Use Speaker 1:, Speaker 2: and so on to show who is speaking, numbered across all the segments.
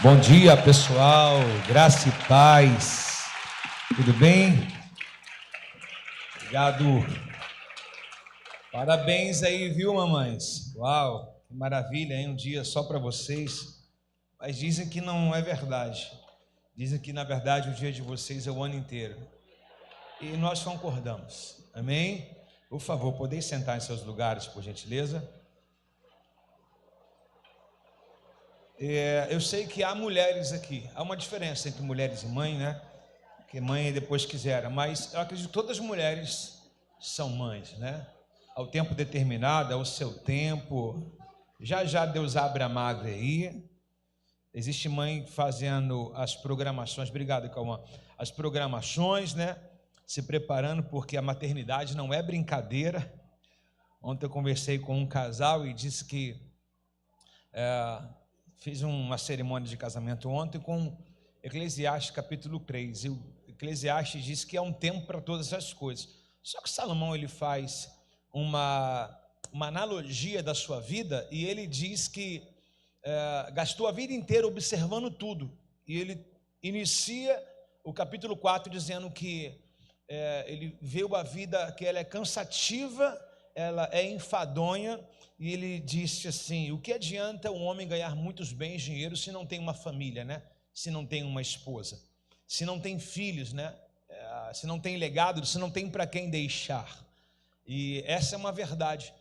Speaker 1: Bom dia, pessoal, graça e paz, tudo bem? Obrigado. Parabéns aí, viu, mamães? Uau, que maravilha, hein? Um dia só para vocês. Mas dizem que não é verdade. Dizem que, na verdade, o dia de vocês é o ano inteiro. E nós concordamos, amém? Por favor, podeis sentar em seus lugares, por gentileza. Eu sei que há mulheres aqui, há uma diferença entre mulheres e mãe, né? Que mãe depois quisera, mas eu acredito que todas as mulheres são mães, né? Ao tempo determinado, ao seu tempo. Já Deus abre a madre aí. Existe mãe fazendo as programações, obrigado, Cauã, as programações, né? Se preparando, porque a maternidade não é brincadeira. Ontem eu conversei com um casal e disse que fiz uma cerimônia de casamento ontem com Eclesiastes capítulo 3. E o Eclesiastes diz que é um tempo para todas as coisas. Só que Salomão ele faz uma analogia da sua vida e ele diz que gastou a vida inteira observando tudo. E ele inicia o capítulo 4 dizendo que ele viu a vida que ela é cansativa, ela é enfadonha. E ele disse assim: o que adianta um homem ganhar muitos bens, dinheiro, se não tem uma família, né? Se não tem uma esposa, se não tem filhos, né? Se não tem legado, se não tem para quem deixar. E essa é uma verdade.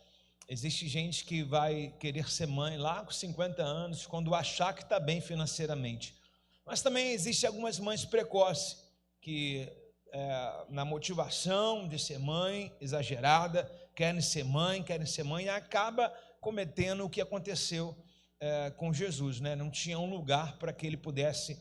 Speaker 1: Existe gente que vai querer ser mãe lá com 50 anos, quando achar que está bem financeiramente. Mas também existem algumas mães precoces, que na motivação de ser mãe exagerada, querem ser mãe, e acaba cometendo o que aconteceu com Jesus, né? Não tinha um lugar para que ele pudesse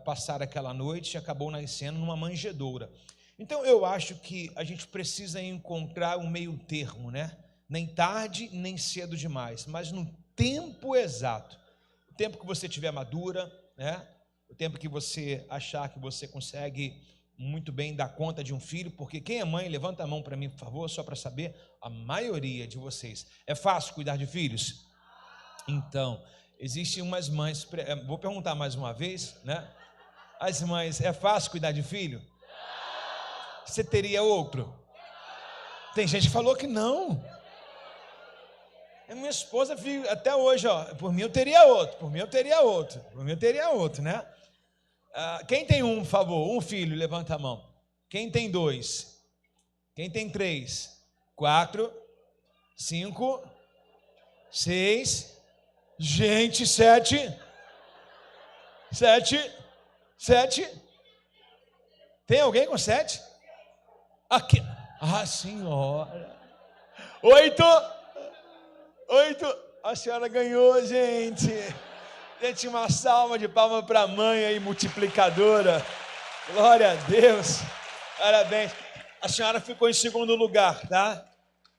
Speaker 1: passar aquela noite e acabou nascendo numa manjedoura. Então eu acho que a gente precisa encontrar um meio termo, né? Nem tarde, nem cedo demais, mas no tempo exato, o tempo que você tiver madura, né? O tempo que você achar que você consegue muito bem dar conta de um filho, porque quem é mãe, levanta a mão para mim, por favor, só para saber, a maioria de vocês. É fácil cuidar de filhos? Então, existem umas mães, vou perguntar mais uma vez, né? As mães, é fácil cuidar de filho? Você teria outro? Tem gente que falou que não. Minha esposa, até hoje, ó, por mim eu teria outro, né? Quem tem um, por favor, um filho, levanta a mão. Quem tem dois? Quem tem três? 4, 5, 6, gente, 7. Tem alguém com 7? Aqui. Ah, senhora. 8. A senhora ganhou, gente. Gente, uma salva de palmas para a mãe aí, multiplicadora. Glória a Deus. Parabéns. A senhora ficou em segundo lugar, tá?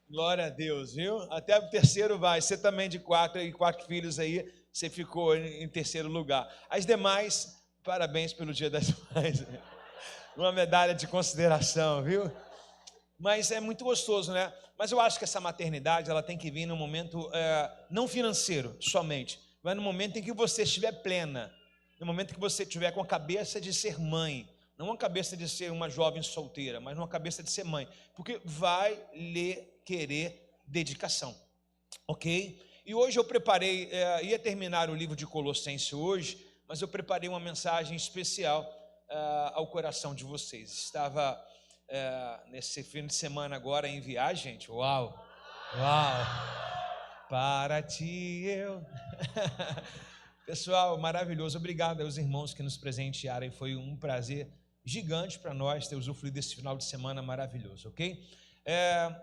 Speaker 1: Glória a Deus, viu? Até o terceiro vai. Você também de 4 filhos aí, você ficou em terceiro lugar. As demais, parabéns pelo Dia das Mães. Uma medalha de consideração, viu? Mas é muito gostoso, né? Mas eu acho que essa maternidade, ela tem que vir num momento não financeiro somente, mas no momento em que você estiver plena, no momento que você estiver com a cabeça de ser mãe, não uma cabeça de ser uma jovem solteira, mas uma cabeça de ser mãe, porque vai lhe querer dedicação, ok? E hoje eu preparei, ia terminar o livro de Colossenses hoje, mas eu preparei uma mensagem especial ao coração de vocês. Estava nesse fim de semana agora em viagem, gente, uau, para ti eu... Pessoal, maravilhoso, obrigado aos irmãos que nos presentearam, foi um prazer gigante para nós ter usufruído desse final de semana maravilhoso, ok?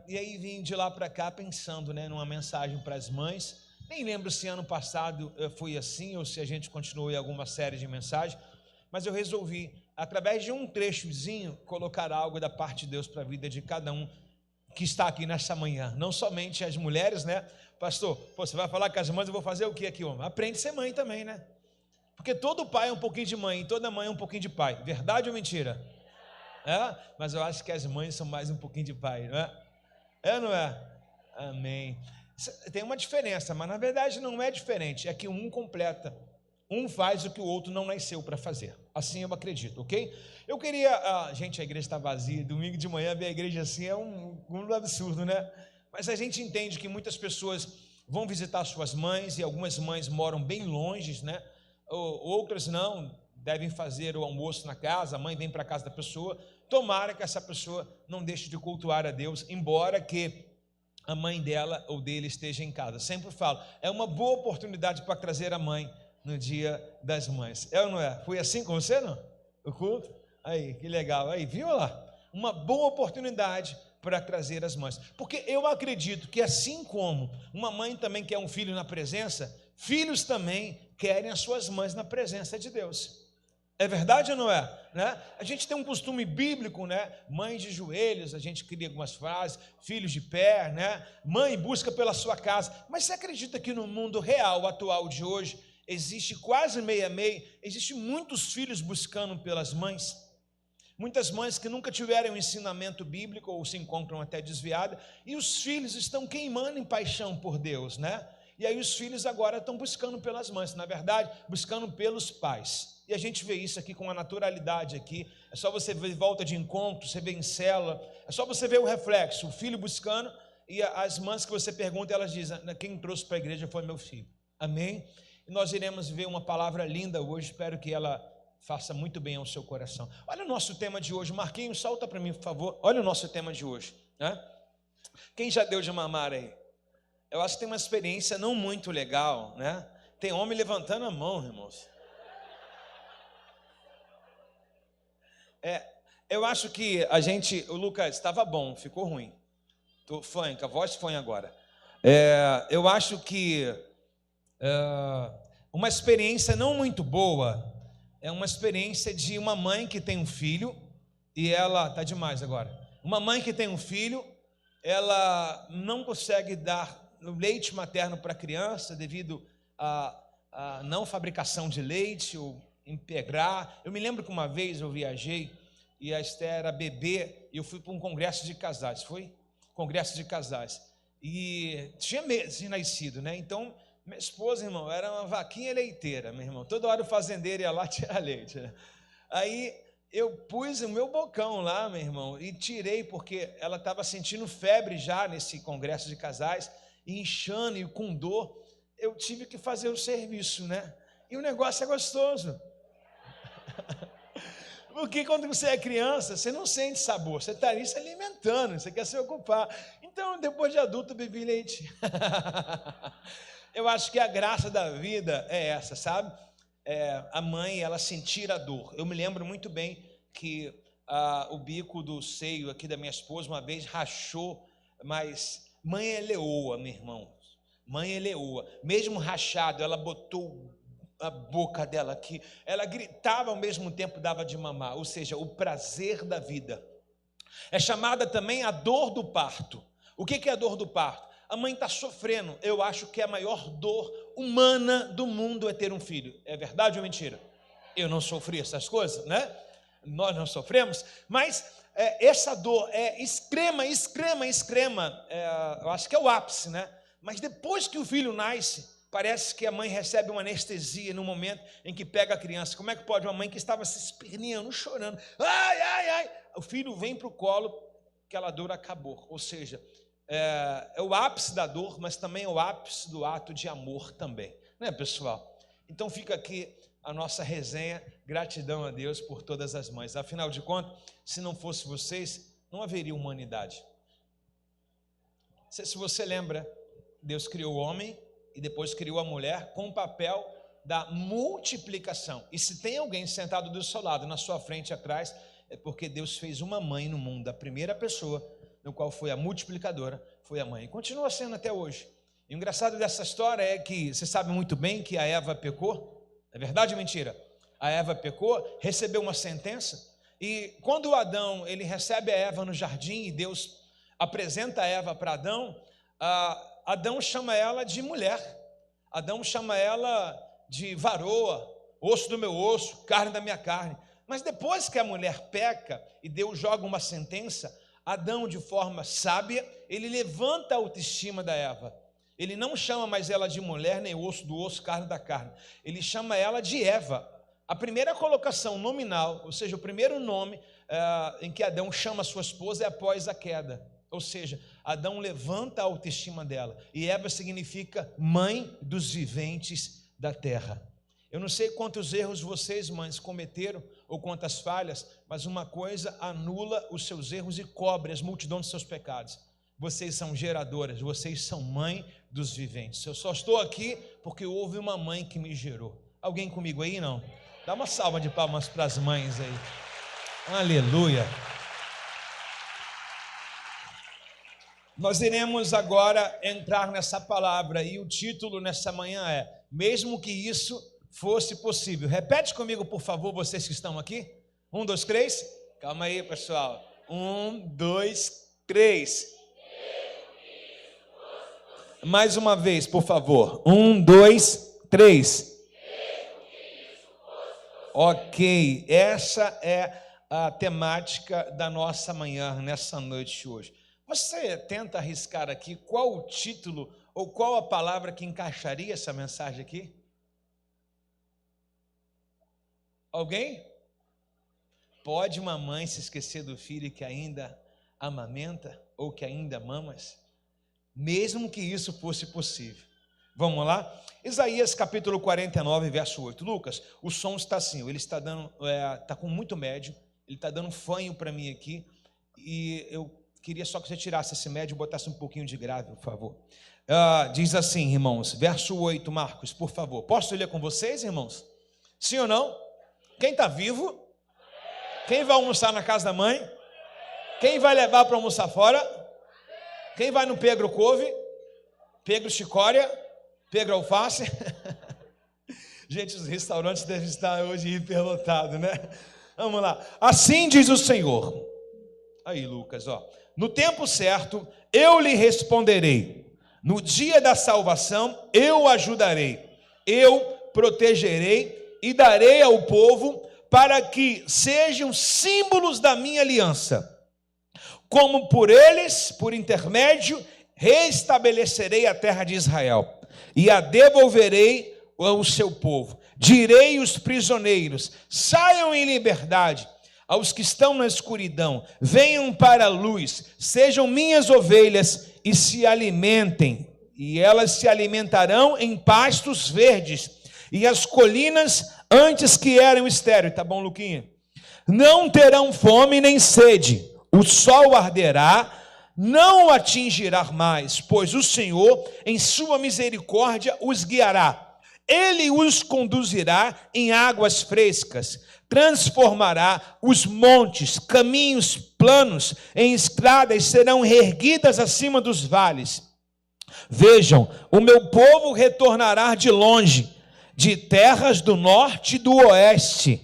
Speaker 1: E aí vim de lá para cá pensando, né, numa mensagem para as mães. Nem lembro se ano passado foi assim ou se a gente continuou em alguma série de mensagens, mas eu resolvi, através de um trechozinho, colocar algo da parte de Deus para a vida de cada um que está aqui nessa manhã, não somente as mulheres, né? Pastor, você vai falar com as mães, eu vou fazer o que aqui, homem? Aprende a ser mãe também, né? Porque todo pai é um pouquinho de mãe e toda mãe é um pouquinho de pai, verdade ou mentira? Mas eu acho que as mães são mais um pouquinho de pai, não é? É ou não é? Amém. Tem uma diferença, mas na verdade não é diferente, é que um completa Um faz o que o outro não nasceu para fazer. Assim eu acredito, ok? Eu queria... gente, a igreja está vazia. Domingo de manhã ver a igreja assim é um absurdo, né? Mas a gente entende que muitas pessoas vão visitar suas mães, e algumas mães moram bem longe, né? Outras não, devem fazer o almoço na casa, a mãe vem para a casa da pessoa. Tomara que essa pessoa não deixe de cultuar a Deus, embora que a mãe dela ou dele esteja em casa. Sempre falo, é uma boa oportunidade para trazer a mãe no dia das mães. É ou não é? Foi assim com você, não? O culto? Aí, que legal. Aí, viu lá? Uma boa oportunidade para trazer as mães. Porque eu acredito que assim como uma mãe também quer um filho na presença, filhos também querem as suas mães na presença de Deus. É verdade ou não é? Né? A gente tem um costume bíblico, né? Mãe de joelhos, a gente cria algumas frases, filhos de pé, né? Mãe busca pela sua casa. Mas você acredita que no mundo real, atual de hoje, existe quase meio a meio, existe muitos filhos buscando pelas mães? Muitas mães que nunca tiveram um ensinamento bíblico ou se encontram até desviadas, e os filhos estão queimando em paixão por Deus, né? E aí os filhos agora estão buscando pelas mães, na verdade, buscando pelos pais. E a gente vê isso aqui com a naturalidade aqui. É só você ver volta de encontro, você vê em célula, é só você ver o reflexo, o filho buscando, e as mães que você pergunta, elas dizem, quem trouxe para a igreja foi meu filho. Amém? E nós iremos ver uma palavra linda hoje, espero que ela faça muito bem ao seu coração. Olha o nosso tema de hoje, Marquinhos, solta para mim, por favor. Olha o nosso tema de hoje, né? Quem já deu de mamar aí? Eu acho que tem uma experiência não muito legal, né? Tem homem levantando a mão, irmãos. Eu acho que o Lucas, estava bom, ficou ruim. A voz foi agora. Eu acho que uma experiência não muito boa é uma experiência de uma mãe que tem um filho e ela, tá demais agora. Uma mãe que tem um filho, ela não consegue dar leite materno para a criança devido à não fabricação de leite ou integrar. Eu me lembro que uma vez eu viajei e a Esther era bebê e eu fui para um congresso de casais, congresso de casais, e tinha meses de nascido, né? Então minha esposa, irmão, era uma vaquinha leiteira, meu irmão, toda hora o fazendeiro ia lá tirar leite, né? Aí eu pus o meu bocão lá, meu irmão, e tirei, porque ela estava sentindo febre já nesse congresso de casais, e inchando e com dor. Eu tive que fazer o serviço, né? E o negócio é gostoso. Porque quando você é criança, você não sente sabor, você está ali se alimentando, você quer se ocupar. Então, depois de adulto, eu bebi leite. Eu acho que a graça da vida é essa, sabe? A mãe, ela sentir a dor. Eu me lembro muito bem que o bico do seio aqui da minha esposa uma vez rachou, mas mãe é leoa, meu irmão. Mãe é leoa. Mesmo rachado, ela botou a boca dela aqui, ela gritava ao mesmo tempo, dava de mamar, ou seja, o prazer da vida. É chamada também a dor do parto. O que é a dor do parto? A mãe está sofrendo. Eu acho que a maior dor humana do mundo é ter um filho. É verdade ou mentira? Eu não sofri essas coisas, né? Nós não sofremos, mas essa dor é extrema. Eu acho que é o ápice, né? Mas depois que o filho nasce, parece que a mãe recebe uma anestesia no momento em que pega a criança. Como é que pode uma mãe que estava se esperneando, chorando, ai, o filho vem para o colo, aquela dor acabou. Ou seja, é o ápice da dor, mas também é o ápice do ato de amor também, né, pessoal? Então fica aqui a nossa resenha, gratidão a Deus por todas as mães. Afinal de contas, se não fosse vocês, não haveria humanidade. Se você lembra, Deus criou o homem e depois criou a mulher com o papel da multiplicação. E se tem alguém sentado do seu lado, na sua frente e atrás, é porque Deus fez uma mãe no mundo. A primeira pessoa no qual foi a multiplicadora foi a mãe. E continua sendo até hoje. E o engraçado dessa história é que você sabe muito bem que a Eva pecou. É verdade ou mentira? A Eva pecou, recebeu uma sentença. E quando o Adão ele recebe a Eva no jardim e Deus apresenta a Eva para Adão, Adão chama ela de mulher. Adão chama ela de varoa, osso do meu osso, carne da minha carne. Mas depois que a mulher peca e Deus joga uma sentença, Adão, de forma sábia, ele levanta a autoestima da Eva. Ele não chama mais ela de mulher, nem osso do osso, carne da carne. Ele chama ela de Eva. A primeira colocação nominal, ou seja, o primeiro nome em que Adão chama sua esposa é após a queda. Ou seja, Adão levanta a autoestima dela. E Eva significa mãe dos viventes da terra. Eu não sei quantos erros vocês, mães, cometeram ou quantas falhas, mas uma coisa anula os seus erros e cobre as multidões dos seus pecados. Vocês são geradoras, vocês são mãe dos viventes. Eu só estou aqui porque houve uma mãe que me gerou. Alguém comigo aí, não? Dá uma salva de palmas para as mães aí. Aleluia. Nós iremos agora entrar nessa palavra e o título nessa manhã é Mesmo que isso fosse possível. Repete comigo, por favor, vocês que estão aqui. 1, 2, 3. Calma aí, pessoal. 1, 2, 3. Mais uma vez, por favor. 1, 2, 3. Ok, essa é a temática da nossa manhã, nessa noite de hoje. Você tenta arriscar aqui qual o título ou qual a palavra que encaixaria essa mensagem aqui? Alguém? Pode uma mãe se esquecer do filho que ainda amamenta ou que ainda mamas? Mesmo que isso fosse possível. Vamos lá? Isaías capítulo 49, verso 8. Lucas, o som está assim, ele está dando, está com muito médio, ele está dando fanho para mim aqui, e eu queria só que você tirasse esse médio e botasse um pouquinho de grave, por favor. Diz assim, irmãos, verso 8, Marcos, por favor. Posso ler com vocês, irmãos? Sim ou não? Quem está vivo? Quem vai almoçar na casa da mãe? Quem vai levar para almoçar fora? Quem vai no Pedro Couve? Pedro Chicória? Pedro Alface? Gente, os restaurantes devem estar hoje hiperlotados, né? Vamos lá. Assim diz o Senhor. Aí, Lucas, ó. No tempo certo, eu lhe responderei. No dia da salvação, eu ajudarei. Eu protegerei e darei ao povo para que sejam símbolos da minha aliança. Como por eles, por intermédio, restabelecerei a terra de Israel e a devolverei ao seu povo. Direi aos prisioneiros, saiam em liberdade. Aos que estão na escuridão, venham para a luz, sejam minhas ovelhas e se alimentem, e elas se alimentarão em pastos verdes, e as colinas antes que eram estéreis. Tá bom, Luquinha? Não terão fome nem sede, o sol arderá, não atingirá mais, pois o Senhor, em sua misericórdia, os guiará. Ele os conduzirá em águas frescas, transformará os montes, caminhos planos, em estradas serão erguidas acima dos vales. Vejam, o meu povo retornará de longe, de terras do norte e do oeste,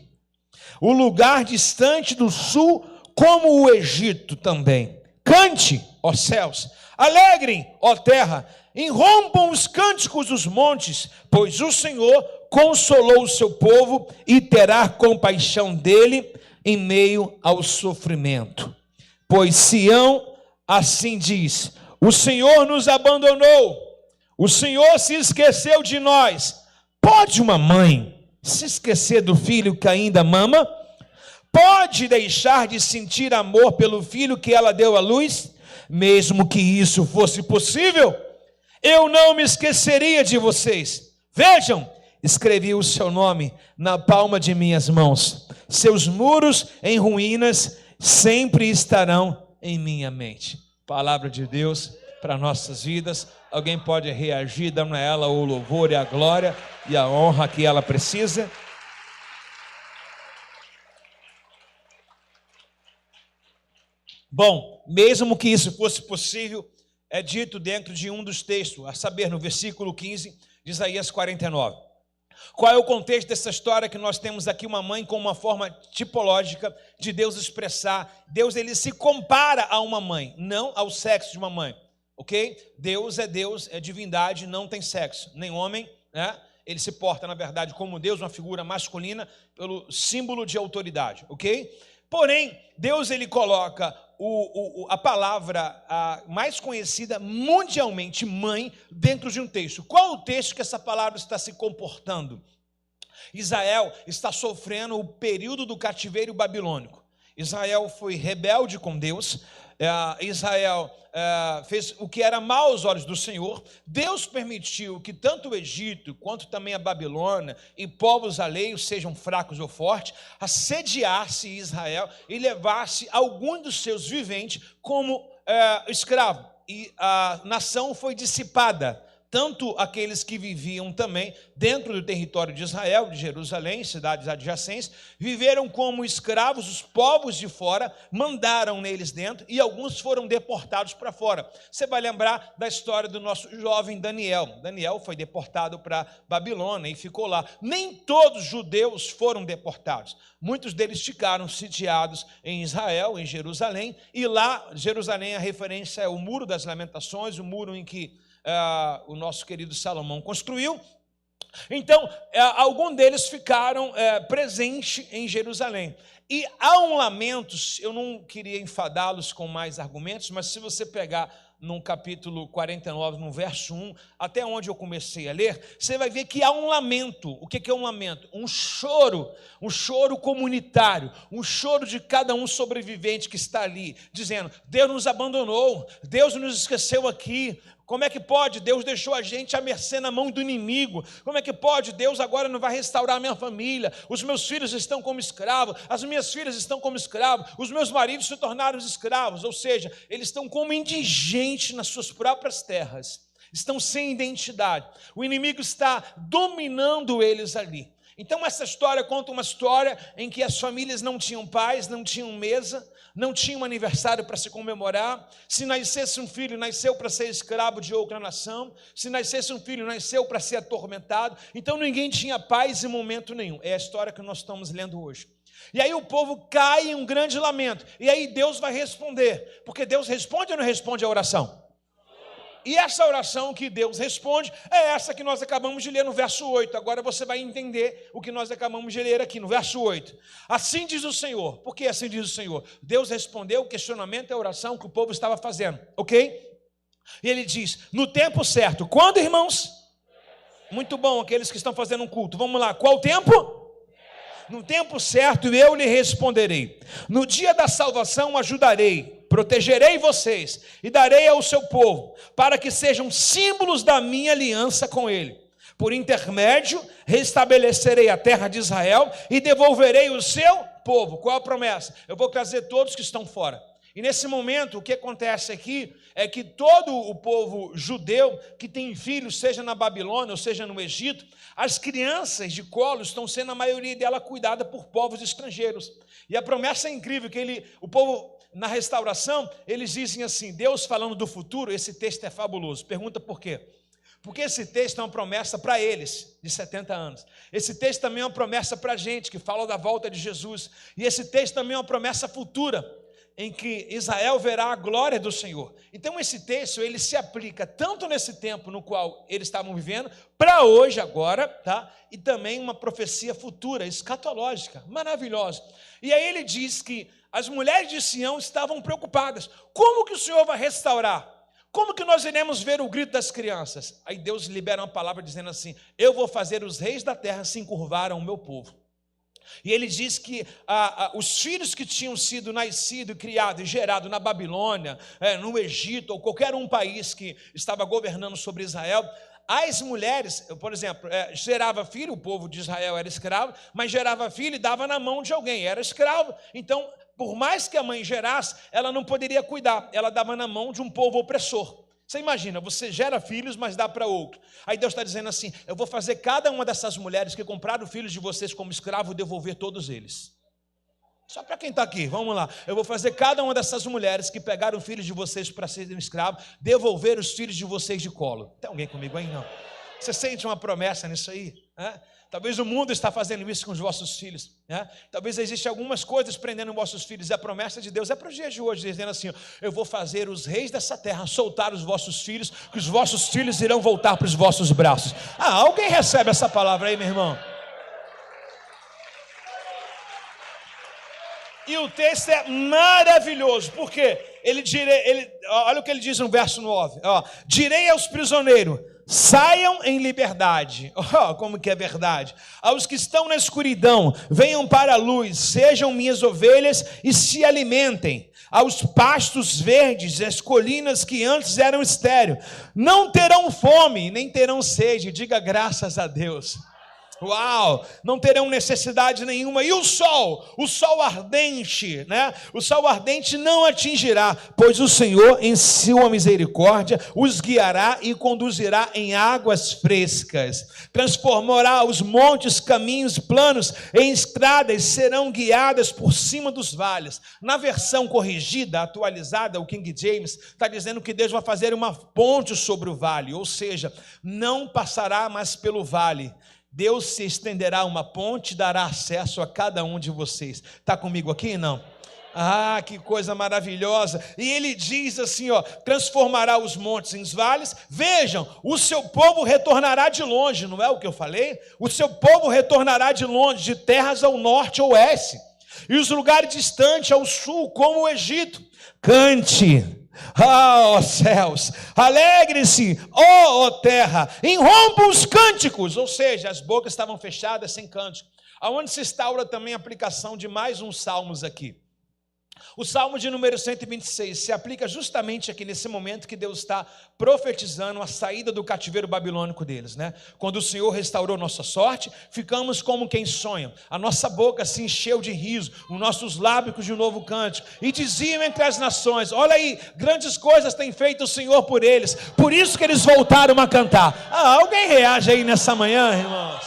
Speaker 1: o lugar distante do sul, como o Egito também. Cante, ó céus, alegrem, ó terra, irrompam os cânticos dos montes, pois o Senhor consolou o seu povo e terá compaixão dele em meio ao sofrimento. Pois Sião assim diz: o Senhor nos abandonou, o Senhor se esqueceu de nós. Pode uma mãe se esquecer do filho que ainda mama? Pode deixar de sentir amor pelo filho que ela deu à luz? Mesmo que isso fosse possível, eu não me esqueceria de vocês. Vejam, escrevi o seu nome na palma de minhas mãos. Seus muros em ruínas sempre estarão em minha mente. Palavra de Deus para nossas vidas. Alguém pode reagir, dando a ela o louvor e a glória e a honra que ela precisa? Bom, mesmo que isso fosse possível, é dito dentro de um dos textos, a saber, no versículo 15 de Isaías 49. Qual é o contexto dessa história? Que nós temos aqui uma mãe com uma forma tipológica de Deus expressar. Deus, ele se compara a uma mãe, não ao sexo de uma mãe, ok? Deus, é divindade, não tem sexo, nem homem, né? Ele se porta, na verdade, como Deus, uma figura masculina, pelo símbolo de autoridade, ok? Porém, Deus ele coloca a palavra mais conhecida mundialmente, mãe, dentro de um texto. Qual o texto que essa palavra está se comportando? Israel está sofrendo o período do cativeiro babilônico. Israel foi rebelde com Deus. Israel fez o que era mal aos olhos do Senhor. Deus permitiu que tanto o Egito quanto também a Babilônia e povos alheios, sejam fracos ou fortes, assediasse Israel e levasse alguns dos seus viventes como escravo. E a nação foi dissipada. Tanto aqueles que viviam também dentro do território de Israel, de Jerusalém, cidades adjacentes, viveram como escravos. Os povos de fora mandaram neles dentro e alguns foram deportados para fora. Você vai lembrar da história do nosso jovem Daniel. Daniel foi deportado para Babilônia e ficou lá. Nem todos os judeus foram deportados. Muitos deles ficaram sitiados em Israel, em Jerusalém, e lá, Jerusalém, a referência é o Muro das Lamentações, o muro em que o nosso querido Salomão construiu. Então, alguns deles ficaram presentes em Jerusalém. E há um lamento, eu não queria enfadá-los com mais argumentos, mas se você pegar no capítulo 49, no verso 1, até onde eu comecei a ler, você vai ver que há um lamento. O que é um lamento? Um choro comunitário, um choro de cada um sobrevivente que está ali, dizendo: Deus nos abandonou, Deus nos esqueceu aqui. Como é que pode? Deus deixou a gente à mercê na mão do inimigo. Como é que pode? Deus agora não vai restaurar a minha família. Os meus filhos estão como escravos. As minhas filhas estão como escravos. Os meus maridos se tornaram escravos. Ou seja, eles estão como indigentes nas suas próprias terras. Estão sem identidade. O inimigo está dominando eles ali. Então essa história conta uma história em que as famílias não tinham paz, não tinham mesa, não tinham aniversário para se comemorar. Se nascesse um filho, nasceu para ser escravo de outra nação. Se nascesse um filho, nasceu para ser atormentado. Então ninguém tinha paz em momento nenhum. É a história que nós estamos lendo hoje. E aí o povo cai em um grande lamento. E aí Deus vai responder. Porque Deus responde ou não responde a oração? E essa oração que Deus responde é essa que nós acabamos de ler no verso 8. Agora você vai entender o que nós acabamos de ler aqui no verso 8. Assim diz o Senhor. Por que assim diz o Senhor? Deus respondeu o questionamento e a oração que o povo estava fazendo, ok? E ele diz, no tempo certo. Quando, irmãos? Muito bom, aqueles que estão fazendo um culto. Vamos lá, qual o tempo? No tempo certo eu lhe responderei. No dia da salvação ajudarei. Protegerei vocês e darei ao seu povo, para que sejam símbolos da minha aliança com ele. Por intermédio, restabelecerei a terra de Israel e devolverei o seu povo. Qual a promessa? Eu vou trazer todos que estão fora. E nesse momento, o que acontece aqui é que todo o povo judeu que tem filhos, seja na Babilônia ou seja no Egito, as crianças de colo estão sendo, a maioria dela, cuidada por povos estrangeiros. E a promessa é incrível, que o povo, na restauração, eles dizem assim, Deus falando do futuro, esse texto é fabuloso. Pergunta por quê? Porque esse texto é uma promessa para eles, de 70 anos. Esse texto também é uma promessa para a gente, que fala da volta de Jesus. E esse texto também é uma promessa futura, em que Israel verá a glória do Senhor. Então esse texto, ele se aplica tanto nesse tempo no qual eles estavam vivendo, para hoje agora, tá? E também uma profecia futura, escatológica, maravilhosa. E aí ele diz que as mulheres de Sião estavam preocupadas. Como que o Senhor vai restaurar? Como que nós iremos ver o grito das crianças? Aí Deus libera uma palavra dizendo assim, eu vou fazer os reis da terra se encurvar ao meu povo. E ele diz que os filhos que tinham sido nascido, criado e gerado na Babilônia, no Egito, ou qualquer um país que estava governando sobre Israel, as mulheres, por exemplo, gerava filho, o povo de Israel era escravo, mas gerava filho e dava na mão de alguém, era escravo. Então, por mais que a mãe gerasse, ela não poderia cuidar, ela dava na mão de um povo opressor. Você imagina, você gera filhos, mas dá para outro. Aí Deus está dizendo assim, eu vou fazer cada uma dessas mulheres que compraram filhos de vocês como escravo, devolver todos eles. Só para quem está aqui, vamos lá. Eu vou fazer cada uma dessas mulheres que pegaram filhos de vocês para serem escravos, devolver os filhos de vocês de colo. Tem alguém comigo aí? Não. Você sente uma promessa nisso aí? Talvez o mundo está fazendo isso com os vossos filhos. Talvez existam algumas coisas prendendo os vossos filhos. E a promessa de Deus é para os dias de hoje, dizendo assim, eu vou fazer os reis dessa terra soltar os vossos filhos, que os vossos filhos irão voltar para os vossos braços. Alguém recebe essa palavra aí, meu irmão? E o texto é maravilhoso, porque olha o que ele diz no verso 9, direi aos prisioneiros, saiam em liberdade. Como que é verdade? Aos que estão na escuridão, venham para a luz, sejam minhas ovelhas e se alimentem. Aos pastos verdes, as colinas que antes eram estéreis, não terão fome, nem terão sede. Diga graças a Deus. Uau, não terão necessidade nenhuma. E o sol ardente, né? O sol ardente não atingirá, pois o Senhor em sua misericórdia os guiará e conduzirá em águas frescas. Transformará os montes, caminhos planos em estradas, serão guiadas por cima dos vales. Na versão corrigida, atualizada, o King James está dizendo que Deus vai fazer uma ponte sobre o vale, ou seja, não passará mais pelo vale. Deus se estenderá uma ponte e dará acesso a cada um de vocês. Está comigo aqui, não? Ah, que coisa maravilhosa. E ele diz assim, transformará os montes em vales. Vejam, o seu povo retornará de longe, não é o que eu falei? O seu povo retornará de longe, de terras ao norte ou oeste, e os lugares distantes ao sul, como o Egito. Cante, ó céus, alegre-se, ó terra, irrompam os cânticos, ou seja, as bocas estavam fechadas sem cântico, aonde se instaura também a aplicação de mais uns salmos aqui. O Salmo de número 126 se aplica justamente aqui nesse momento que Deus está profetizando a saída do cativeiro babilônico deles, né? Quando o Senhor restaurou nossa sorte, ficamos como quem sonha. A nossa boca se encheu de riso, os nossos lábios de um novo cântico. E diziam entre as nações, olha aí, grandes coisas tem feito o Senhor por eles. Por isso que eles voltaram a cantar. Alguém reage aí nessa manhã, irmãos?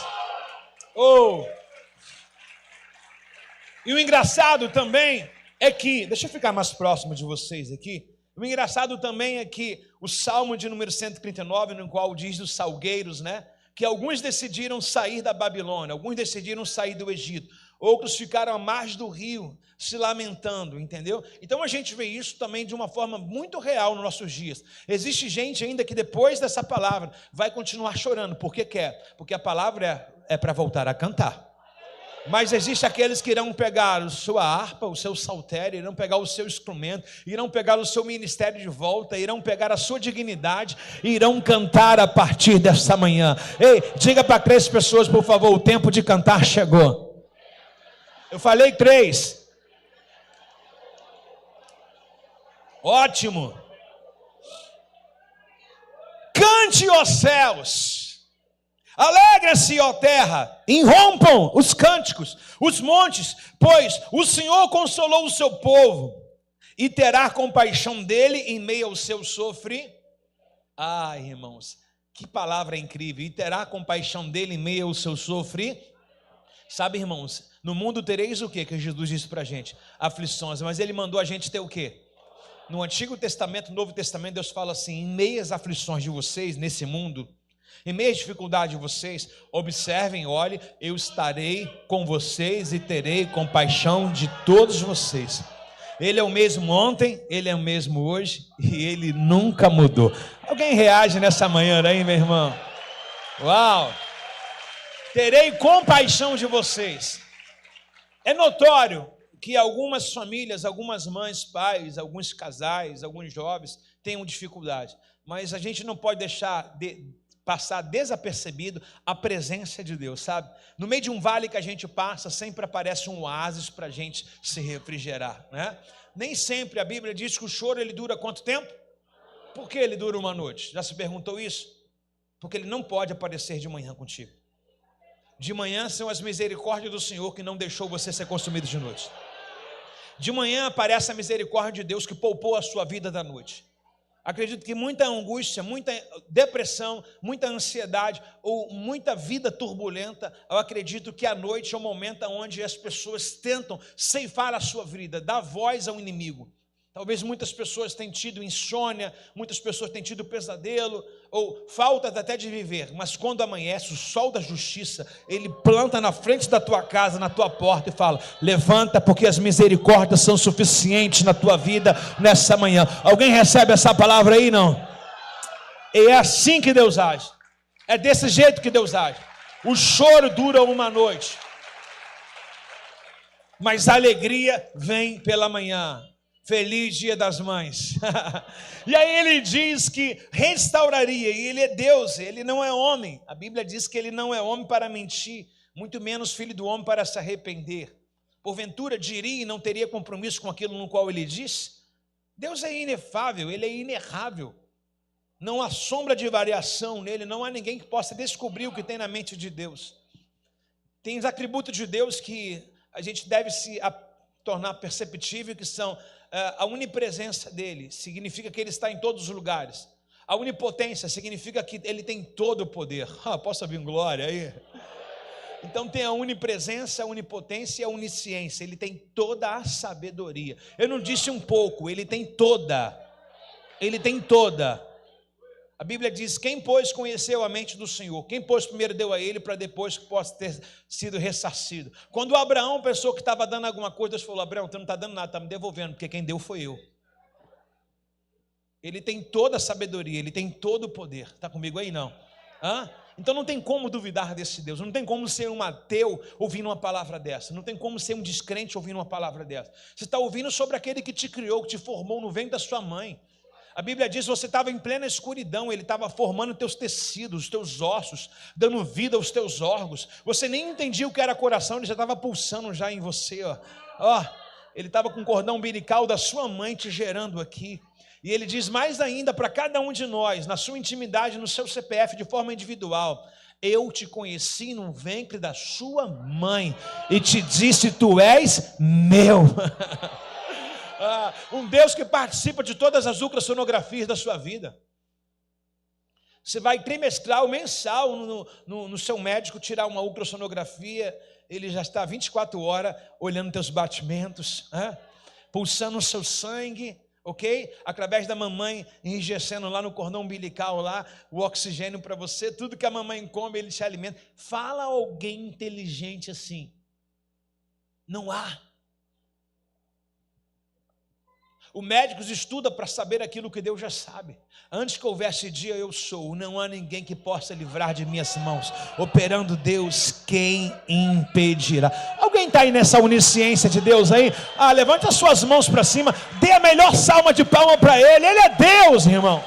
Speaker 1: E o engraçado também é que, deixa eu ficar mais próximo de vocês aqui. O engraçado também é que o Salmo de número 139, no qual diz dos salgueiros, né? Que alguns decidiram sair da Babilônia, alguns decidiram sair do Egito, outros ficaram à margem do rio, se lamentando, entendeu? Então a gente vê isso também de uma forma muito real nos nossos dias. Existe gente ainda que depois dessa palavra vai continuar chorando, porque quer, porque a palavra é para voltar a cantar. Mas existe aqueles que irão pegar a sua harpa, o seu saltério, irão pegar o seu instrumento, irão pegar o seu ministério de volta, irão pegar a sua dignidade e irão cantar a partir desta manhã. Ei, diga para 3 pessoas, por favor, o tempo de cantar chegou. Eu falei 3. Ótimo. Cante, ó céus. Alegra-se, ó terra, irrompam os cânticos, os montes, pois o Senhor consolou o seu povo e terá compaixão dele em meio ao seu sofrimento. Irmãos, que palavra incrível! E terá compaixão dele em meio ao seu sofrimento. Sabe, irmãos, no mundo tereis o quê? Que Jesus disse para a gente? Aflições, mas ele mandou a gente ter o quê? No Antigo Testamento, no Novo Testamento, Deus fala assim, em meio às aflições de vocês, nesse mundo, em meio à dificuldade de vocês, observem, olhem, eu estarei com vocês e terei compaixão de todos vocês. Ele é o mesmo ontem, Ele é o mesmo hoje e Ele nunca mudou. Alguém reage nessa manhã aí, meu irmão? Uau! Terei compaixão de vocês. É notório que algumas famílias, algumas mães, pais, alguns casais, alguns jovens tenham dificuldade, mas a gente não pode deixar passar desapercebido a presença de Deus, sabe? No meio de um vale que a gente passa, sempre aparece um oásis para a gente se refrigerar, né? Nem sempre a Bíblia diz que o choro ele dura quanto tempo? Por que ele dura uma noite? Já se perguntou isso? Porque ele não pode aparecer de manhã contigo. De manhã são as misericórdias do Senhor que não deixou você ser consumido de noite. De manhã aparece a misericórdia de Deus que poupou a sua vida da noite. Acredito que muita angústia, muita depressão, muita ansiedade ou muita vida turbulenta, eu acredito que a noite é o momento onde as pessoas tentam ceifar a sua vida, dar voz ao inimigo. Talvez muitas pessoas tenham tido insônia, muitas pessoas tenham tido pesadelo, ou falta até de viver, mas quando amanhece, o sol da justiça, ele planta na frente da tua casa, na tua porta e fala, levanta porque as misericórdias são suficientes na tua vida nessa manhã. Alguém recebe essa palavra aí, não? E é assim que Deus age, é desse jeito que Deus age. O choro dura uma noite. mas a alegria vem pela manhã. Feliz Dia das Mães. E aí ele diz que restauraria, e ele é Deus, ele não é homem. A Bíblia diz que ele não é homem para mentir, muito menos filho do homem para se arrepender. Porventura diria e não teria compromisso com aquilo no qual ele diz? Deus é inefável, ele é inerrável. Não há sombra de variação nele, não há ninguém que possa descobrir o que tem na mente de Deus. Tem os atributos de Deus que a gente deve se tornar perceptível, que são a onipresença dele, significa que ele está em todos os lugares. A onipotência significa que ele tem todo o poder. Posso ouvir glória aí? Então tem a onipresença, a onipotência e a onisciência. Ele tem toda a sabedoria. Eu não disse um pouco, ele tem toda. Ele tem toda. A Bíblia diz: quem, pois, conheceu a mente do Senhor? Quem, pois, primeiro deu a ele para depois que possa ter sido ressarcido? Quando Abraão pensou que estava dando alguma coisa, Deus falou: Abraão, tu não está dando nada, está me devolvendo, porque quem deu foi eu. Ele tem toda a sabedoria, ele tem todo o poder. Está comigo aí, não? Então não tem como duvidar desse Deus, não tem como ser um ateu ouvindo uma palavra dessa, não tem como ser um descrente ouvindo uma palavra dessa. Você está ouvindo sobre aquele que te criou, que te formou no ventre da sua mãe. A Bíblia diz que você estava em plena escuridão, ele estava formando teus tecidos, os teus ossos, dando vida aos teus órgãos. Você nem entendia o que era coração, ele já estava pulsando já em você. Ele estava com o cordão umbilical da sua mãe te gerando aqui. E ele diz mais ainda para cada um de nós, na sua intimidade, no seu CPF, de forma individual: eu te conheci no ventre da sua mãe e te disse, tu és meu. Um Deus que participa de todas as ultrassonografias da sua vida. Você vai trimestral, mensal no seu médico tirar uma ultrassonografia, ele já está 24 horas olhando teus batimentos, pulsando o seu sangue, ok? Através da mamãe enrijecendo lá no cordão umbilical lá, o oxigênio para você, tudo que a mamãe come, ele te alimenta. Fala alguém inteligente assim. Não há. O médico estuda para saber aquilo que Deus já sabe. Antes que houvesse dia, eu sou. Não há ninguém que possa livrar de minhas mãos. Operando Deus, quem impedirá? Alguém está aí nessa onisciência de Deus aí? Levante as suas mãos para cima. Dê a melhor salva de palma para Ele. Ele é Deus, irmãos.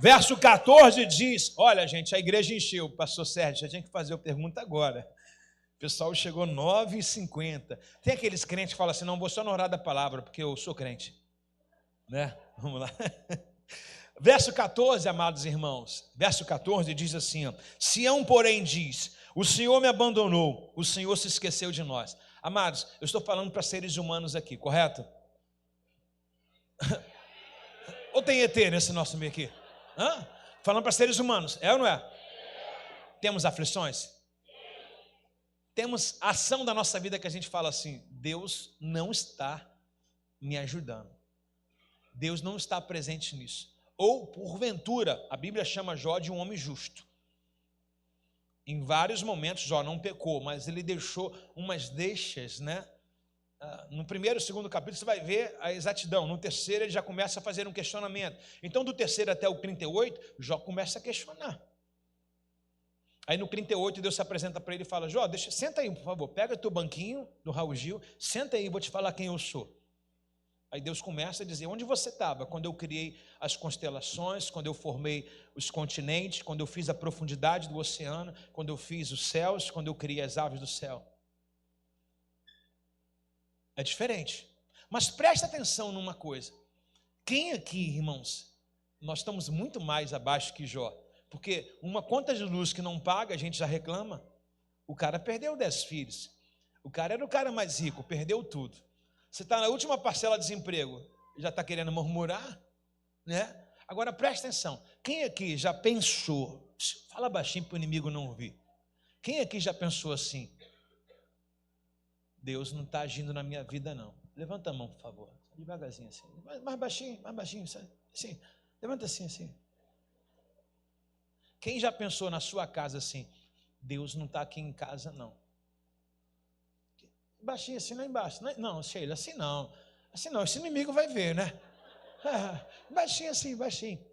Speaker 1: Verso 14 diz, olha gente, a igreja encheu, pastor Sérgio, já tinha que fazer a pergunta agora. O pessoal chegou 9h50. Tem aqueles crentes que falam assim, não vou só na hora da palavra, porque eu sou crente. Né? Vamos lá. Verso 14, amados irmãos, verso 14 diz assim, Sião, porém, diz, o Senhor me abandonou, o Senhor se esqueceu de nós. Amados, eu estou falando para seres humanos aqui, correto? Ou tem ET nesse nosso meio aqui? Falando para seres humanos, é ou não é? Temos aflições? Temos ação da nossa vida que a gente fala assim, Deus não está me ajudando, Deus não está presente nisso. Ou porventura, a Bíblia chama Jó de um homem justo. Em vários momentos Jó não pecou, mas ele deixou umas deixas, né? No primeiro e segundo capítulo você vai ver a exatidão. No terceiro ele já começa a fazer um questionamento. Então do terceiro até o 38, Jó começa a questionar. Aí no 38 Deus se apresenta para ele e fala, Jó, senta aí por favor, pega teu banquinho do Raul Gil, senta aí, vou te falar quem eu sou. Aí Deus começa a dizer, onde você estava quando eu criei as constelações, quando eu formei os continentes, quando eu fiz a profundidade do oceano, quando eu fiz os céus, quando eu criei as aves do céu. É diferente. Mas presta atenção numa coisa. Quem aqui, irmãos, nós estamos muito mais abaixo que Jó. Porque uma conta de luz que não paga, a gente já reclama. O cara perdeu 10 filhos. O cara era o cara mais rico, perdeu tudo. Você está na última parcela de desemprego, já está querendo murmurar, né? Agora presta atenção. Quem aqui já pensou, fala baixinho para o inimigo não ouvir. Quem aqui já pensou assim? Deus não está agindo na minha vida, não. Levanta a mão, por favor. Devagarzinho assim. Mais baixinho, assim. Levanta assim, assim. Quem já pensou na sua casa assim? Deus não está aqui em casa, não. Baixinho assim, lá embaixo. Não, Sheila, assim não. Assim não, esse inimigo vai ver, né? Baixinho assim, baixinho.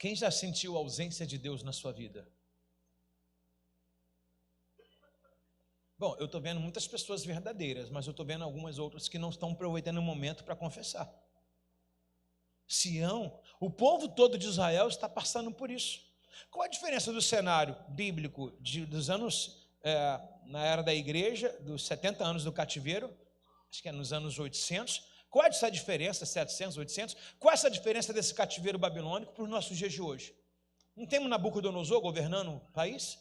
Speaker 1: Quem já sentiu a ausência de Deus na sua vida? Bom, eu estou vendo muitas pessoas verdadeiras, mas eu estou vendo algumas outras que não estão aproveitando o momento para confessar. Sião, o povo todo de Israel está passando por isso. Qual a diferença do cenário bíblico dos anos, na era da igreja, dos 70 anos do cativeiro, acho que é nos anos 800, qual é essa diferença, 700, 800, qual é essa diferença desse cativeiro babilônico para os nossos dias de hoje? Não temos Nabucodonosor governando o país?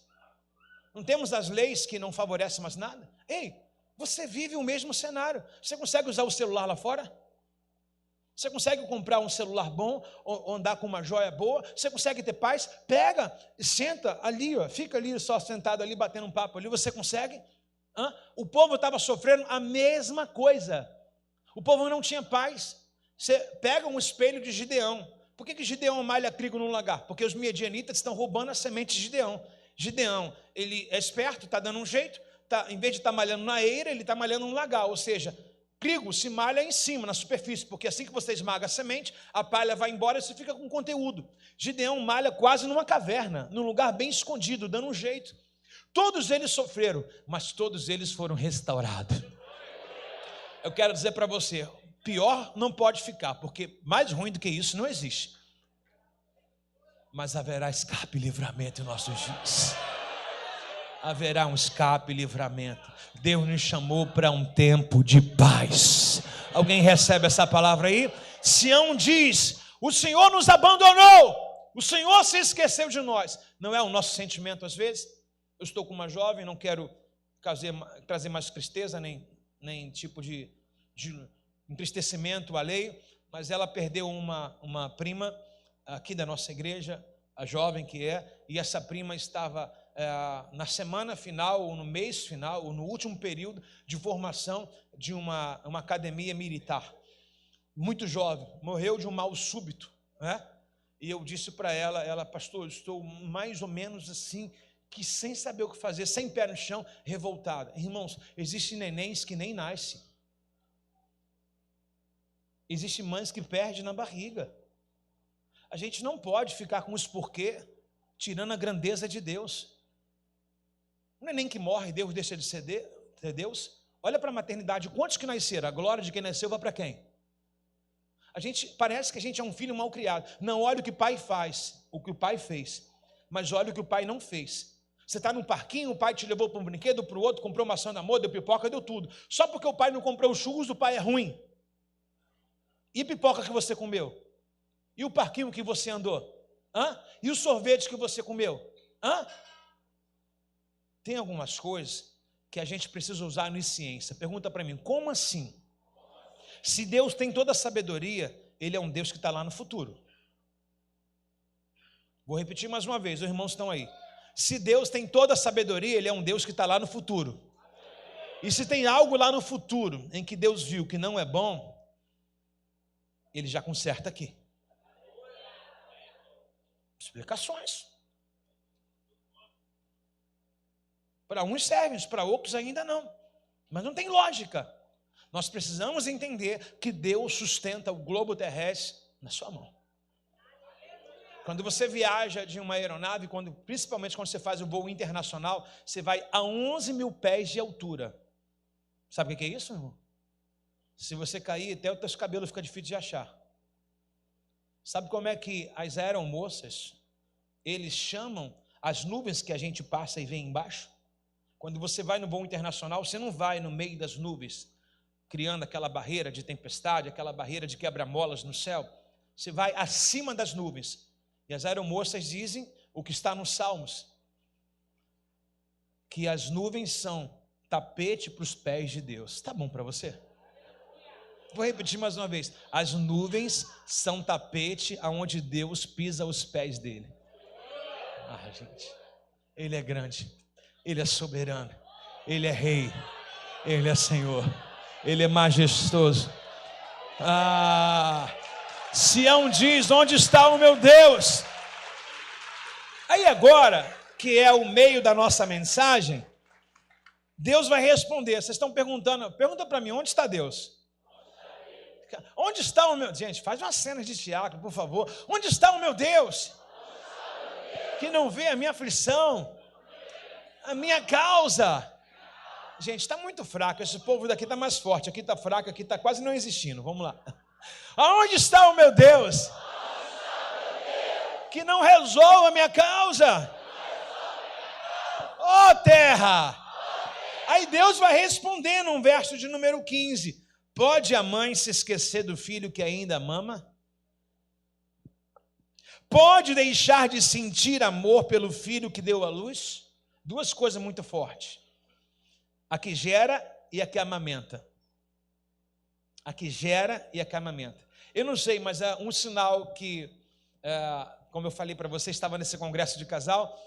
Speaker 1: Não temos as leis que não favorecem mais nada? Ei, você vive o mesmo cenário. Você consegue usar o celular lá fora? Você consegue comprar um celular bom, ou andar com uma joia boa? Você consegue ter paz? Pega e senta ali, ó, fica ali só sentado ali, batendo um papo ali. Você consegue? O povo estava sofrendo a mesma coisa. O povo não tinha paz. Você pega um espelho de Gideão. Por que Gideão malha trigo num lagar? Porque os midianitas estão roubando a semente de Gideão. Gideão, ele é esperto, está dando um jeito, em vez de estar malhando na eira, ele está malhando no lagar, ou seja, trigo se malha em cima, na superfície, porque assim que você esmaga a semente, a palha vai embora e você fica com conteúdo. Gideão malha quase numa caverna, num lugar bem escondido, dando um jeito. Todos eles sofreram, mas todos eles foram restaurados. Eu quero dizer para você, pior não pode ficar, porque mais ruim do que isso não existe. Mas haverá escape e livramento em nossos dias. Haverá um escape e livramento. Deus nos chamou para um tempo de paz. Alguém recebe essa palavra aí? Sião diz: o Senhor nos abandonou, o Senhor se esqueceu de nós. Não é o nosso sentimento às vezes? Eu estou com uma jovem, não quero trazer mais tristeza, nem tipo de entristecimento alheio, mas ela perdeu uma prima aqui da nossa igreja, a jovem que é, e essa prima estava na semana final, ou no mês final, ou no último período de formação de uma academia militar. Muito jovem, morreu de um mal súbito, né? E eu disse para ela, pastor, eu estou mais ou menos assim, que sem saber o que fazer, sem pé no chão, revoltada. Irmãos, existem nenéns que nem nascem. Existem mães que perdem na barriga. A gente não pode ficar com os porquê, tirando a grandeza de Deus. Não é nem que morre, Deus deixa de ser Deus. Olha para a maternidade, quantos que nasceram? A glória de quem nasceu vai para quem? Parece que a gente é um filho mal criado. Não olha o que o pai faz, o que o pai fez, mas olha o que o pai não fez. Você está num parquinho, o pai te levou para um brinquedo, para o outro, comprou maçã de amor, deu pipoca, deu tudo. Só porque o pai não comprou os churros, o pai é ruim. E a pipoca que você comeu? E o parquinho que você andou? E o sorvete que você comeu? Tem algumas coisas que a gente precisa usar na ciência. Pergunta para mim, como assim? Se Deus tem toda a sabedoria, Ele é um Deus que está lá no futuro. Vou repetir mais uma vez, os irmãos estão aí. Se Deus tem toda a sabedoria, Ele é um Deus que está lá no futuro. E se tem algo lá no futuro em que Deus viu que não é bom, Ele já conserta aqui. Explicações. Para uns servem, para outros ainda não. Mas não tem lógica. Nós precisamos entender que Deus sustenta o globo terrestre na sua mão. Quando você viaja de uma aeronave, principalmente quando você faz um voo internacional, você vai a 11 mil pés de altura. Sabe o que é isso, irmão? Se você cair, até os teus cabelos fica difícil de achar. Sabe como é que as aeromoças, eles chamam as nuvens que a gente passa e vem embaixo? Quando você vai no voo internacional, você não vai no meio das nuvens, criando aquela barreira de tempestade, aquela barreira de quebra-molas no céu. Você vai acima das nuvens. E as aeromoças dizem o que está nos Salmos, que as nuvens são tapete para os pés de Deus. Está bom para você? Vou repetir mais uma vez. As nuvens são tapete aonde Deus pisa os pés dele. Gente, Ele é grande, Ele é soberano, Ele é rei, Ele é Senhor, Ele é majestoso. Sião diz, onde está o meu Deus? Aí agora, que é o meio da nossa mensagem, Deus vai responder. Vocês estão perguntando, pergunta para mim, onde está Deus? Onde está o meu... Gente, faz uma cena de teatro, por favor. Onde está o meu Deus? que não vê a minha aflição, a minha causa. Gente, está muito fraco. Esse povo daqui está mais forte. Aqui está fraco, aqui está quase não existindo. Vamos lá. Aonde está o meu Deus? Que não resolva a minha causa. Ó terra! Aí Deus vai responder no verso de número 15. Pode a mãe se esquecer do filho que ainda mama? Pode deixar de sentir amor pelo filho que deu à luz? Duas coisas muito fortes. A que gera e a que amamenta. A que gera e a que amamenta. Eu não sei, mas é um sinal que, como eu falei para você, estava nesse congresso de casal,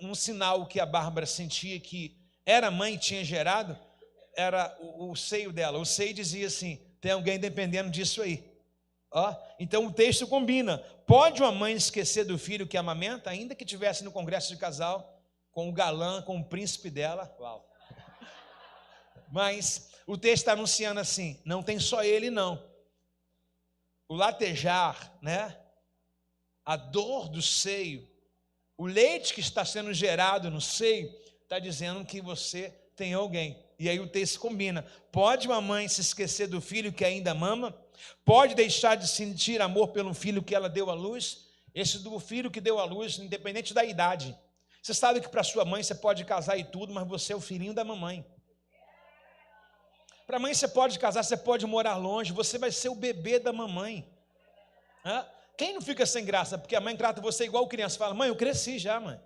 Speaker 1: um sinal que a Bárbara sentia que era mãe e tinha gerado, era o seio dela. O seio dizia assim, tem alguém dependendo disso aí. Ó, então o texto combina. Pode uma mãe esquecer do filho que amamenta, ainda que estivesse no congresso de casal, com o galã, com o príncipe dela? Uau! Mas o texto está anunciando assim, não tem só ele não. O latejar, né? A dor do seio, o leite que está sendo gerado no seio, está dizendo que você tem alguém. E aí o texto combina. Pode uma mãe se esquecer do filho que ainda mama? Pode deixar de sentir amor pelo filho que ela deu à luz? Esse do filho que deu à luz, independente da idade. Você sabe que para sua mãe você pode casar e tudo, mas você é o filhinho da mamãe. Para a mãe você pode casar, você pode morar longe, você vai ser o bebê da mamãe. Quem não fica sem graça? Porque a mãe trata você igual criança. Fala, mãe, eu cresci já, mãe.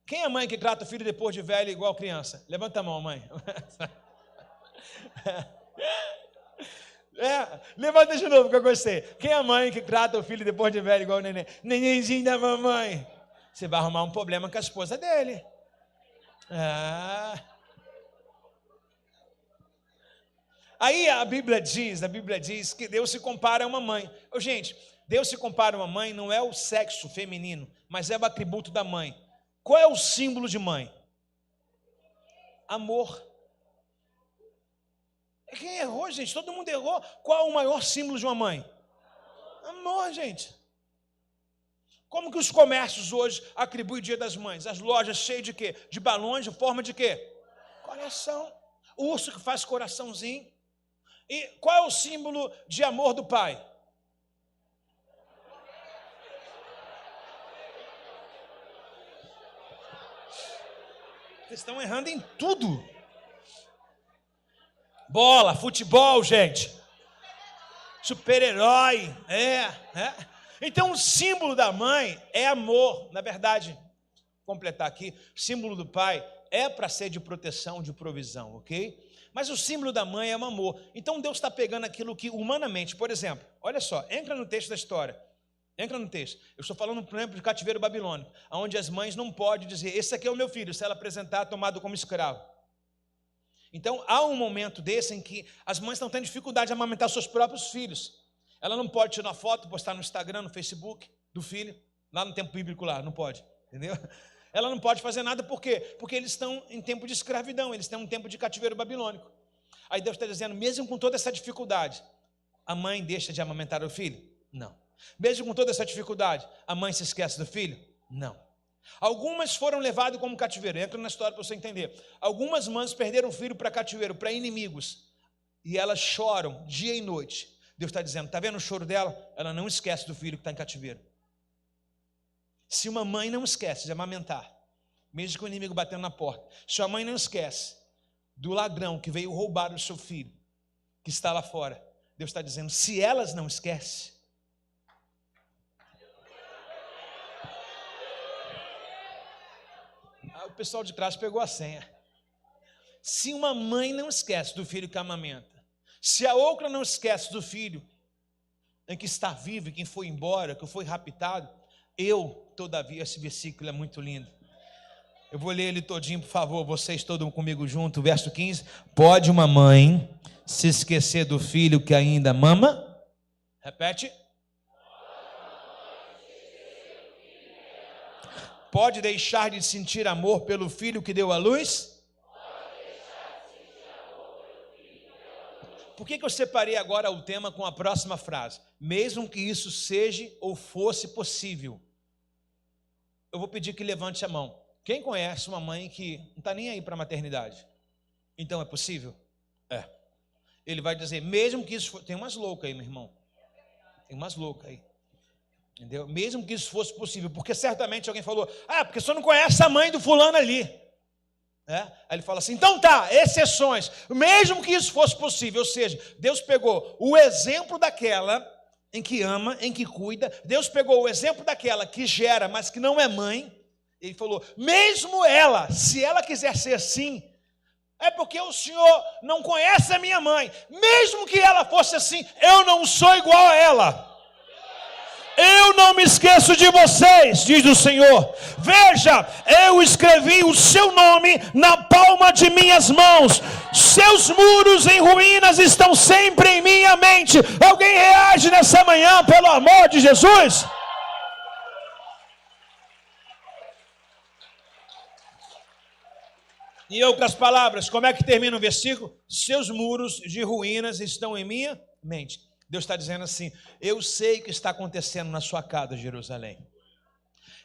Speaker 1: Quem é a mãe que trata o filho depois de velho igual criança? Levanta a mão, mãe. Levanta de novo que eu gostei. Quem é a mãe que trata o filho depois de velho igual o neném? Nenenzinho da mamãe. Você vai arrumar um problema com a esposa dele. Aí a Bíblia diz que Deus se compara a uma mãe. Gente, Deus se compara a uma mãe, não é o sexo feminino, mas é o atributo da mãe. Qual é o símbolo de mãe? Amor. Quem errou, gente? Todo mundo errou. Qual é o maior símbolo de uma mãe? Amor, gente. Como que os comércios hoje atribuem o Dia das Mães? As lojas cheias de quê? De balões, de forma de quê? Coração. O urso que faz coraçãozinho. E qual é o símbolo de amor do pai? Vocês estão errando em tudo. Bola, futebol, gente. Super-herói. Então o símbolo da mãe é amor. Na verdade, vou completar aqui, o símbolo do pai é para ser de proteção, de provisão, ok? Mas o símbolo da mãe é o amor. Então Deus está pegando aquilo que humanamente, por exemplo, olha só, entra no texto da história. Entra no texto. Eu estou falando, por exemplo, de cativeiro babilônico, onde as mães não podem dizer, esse aqui é o meu filho, se ela apresentar, tomado como escravo. Então, há um momento desse em que as mães estão tendo dificuldade de amamentar seus próprios filhos. Ela não pode tirar foto, postar no Instagram, no Facebook do filho, lá no tempo bíblico lá, não pode, entendeu? Ela não pode fazer nada, por quê? Porque eles estão em tempo de escravidão, eles têm um tempo de cativeiro babilônico. Aí Deus está dizendo, mesmo com toda essa dificuldade, a mãe deixa de amamentar o filho? Não. Mesmo com toda essa dificuldade, a mãe se esquece do filho? Não. Algumas foram levadas como cativeiro, entra na história para você entender. Algumas mães perderam o filho para cativeiro, para inimigos, e elas choram dia e noite. Deus está dizendo, está vendo o choro dela? Ela não esquece do filho que está em cativeiro. Se uma mãe não esquece de amamentar, mesmo com o inimigo batendo na porta, se a mãe não esquece do ladrão que veio roubar o seu filho, que está lá fora, Deus está dizendo, se elas não esquecem, o pessoal de trás pegou a senha. Se uma mãe não esquece do filho que amamenta, se a outra não esquece do filho em que está vivo, e quem foi embora, que foi raptado, todavia, esse versículo é muito lindo. Eu vou ler ele todinho, por favor, vocês todos comigo junto, verso 15. Pode uma mãe se esquecer do filho que ainda mama? Repete. Pode deixar de sentir amor pelo filho que deu à luz? Por que eu separei agora o tema com a próxima frase? Mesmo que isso seja ou fosse possível. eu vou pedir que levante a mão. Quem conhece uma mãe que não está nem aí para a maternidade? Então é possível? É. Ele vai dizer, mesmo que isso for... Tem umas loucas aí, meu irmão. Tem umas loucas aí. Entendeu? Mesmo que isso fosse possível. Porque certamente alguém falou, porque você não conhece a mãe do fulano ali. Aí ele fala assim, então tá, exceções. Mesmo que isso fosse possível. Ou seja, Deus pegou o exemplo daquela em que ama, em que cuida. Deus pegou o exemplo daquela que gera, mas que não é mãe. Ele falou, mesmo ela, se ela quiser ser assim, é porque o Senhor não conhece a minha mãe. Mesmo que ela fosse assim, eu não sou igual a ela. Eu não me esqueço de vocês, diz o Senhor. Veja, eu escrevi o seu nome na palma de minhas mãos. Seus muros em ruínas estão sempre em minha mente. Alguém reage nessa manhã, pelo amor de Jesus? Em outras palavras, como é que termina o versículo? Seus muros de ruínas estão em minha mente. Deus está dizendo assim, eu sei o que está acontecendo na sua casa, Jerusalém.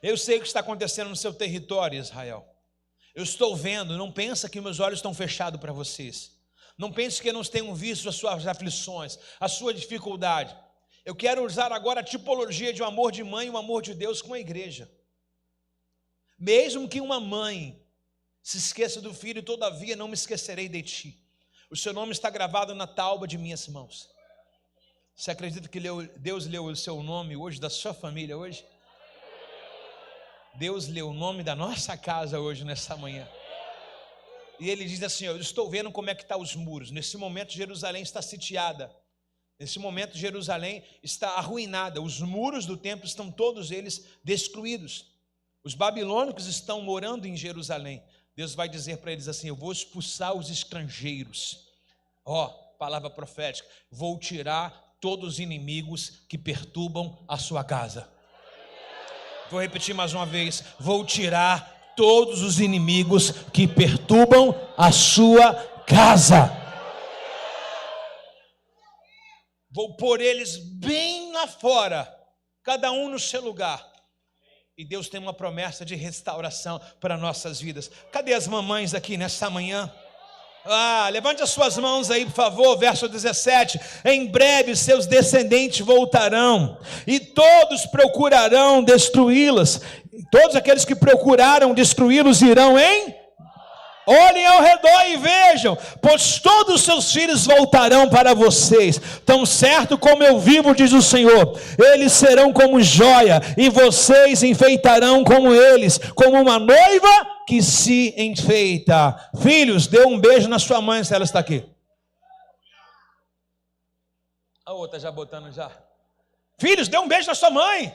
Speaker 1: Eu sei o que está acontecendo no seu território, Israel. Eu estou vendo, não pensa que meus olhos estão fechados para vocês. Não pense que eu não tenho visto as suas aflições, a sua dificuldade. Eu quero usar agora a tipologia de um amor de mãe e um amor de Deus com a igreja. Mesmo que uma mãe se esqueça do filho, todavia não me esquecerei de ti. O seu nome está gravado na tauba de minhas mãos. Você acredita que Deus leu o seu nome hoje, da sua família hoje? Deus leu o nome da nossa casa hoje, nessa manhã. E ele diz assim, eu estou vendo como é que estão os muros. Nesse momento Jerusalém está sitiada. Nesse momento Jerusalém está arruinada. Os muros do templo estão todos eles destruídos. Os babilônicos estão morando em Jerusalém. Deus vai dizer para eles assim, eu vou expulsar os estrangeiros. Palavra profética. Vou tirar todos os inimigos que perturbam a sua casa. Vou repetir mais uma vez. Vou tirar todos os inimigos que perturbam a sua casa. Vou pôr eles bem lá fora, cada um no seu lugar. E Deus tem uma promessa de restauração para nossas vidas. Cadê as mamães aqui nessa manhã? Levante as suas mãos aí, por favor, verso 17. Em breve seus descendentes voltarão, e todos procurarão destruí-las. Todos aqueles que procuraram destruí-los irão em... Olhem ao redor e vejam, pois todos os seus filhos voltarão para vocês. Tão certo como eu vivo, diz o Senhor, eles serão como joia, e vocês enfeitarão como eles, como uma noiva que se enfeita. Filhos, dê um beijo na sua mãe se ela está aqui. A outra já botando já. Filhos, dê um beijo na sua mãe.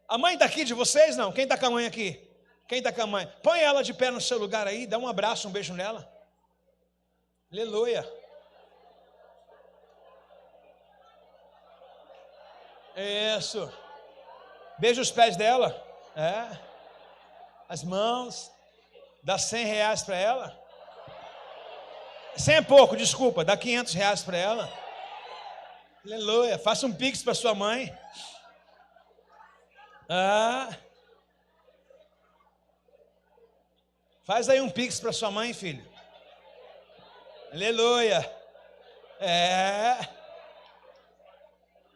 Speaker 1: A mãe está aqui de vocês? Não, quem está com a mãe aqui? Quem está com a mãe? Põe ela de pé no seu lugar aí, dá um abraço, um beijo nela. Aleluia. Isso. Beija os pés dela. As mãos. Dá R$100 para ela. 100 é pouco, desculpa. Dá R$500 para ela. Aleluia. Faça um pix para sua mãe. Faz aí um pix para sua mãe, filho. Aleluia.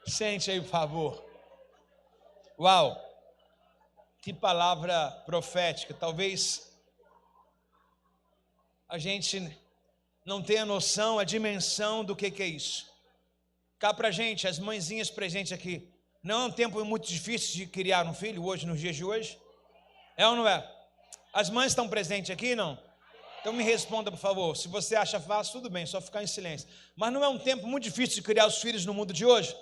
Speaker 1: Sente aí, por favor. Uau. Que palavra profética. Talvez a gente não tenha noção, a dimensão do que é isso. Cá pra gente, as mãezinhas presentes aqui. Não é um tempo muito difícil de criar um filho hoje, nos dias de hoje? É ou não é? As mães estão presentes aqui, não? Então me responda, por favor. Se você acha fácil, tudo bem, só ficar em silêncio. Mas não é um tempo muito difícil de criar os filhos no mundo de hoje?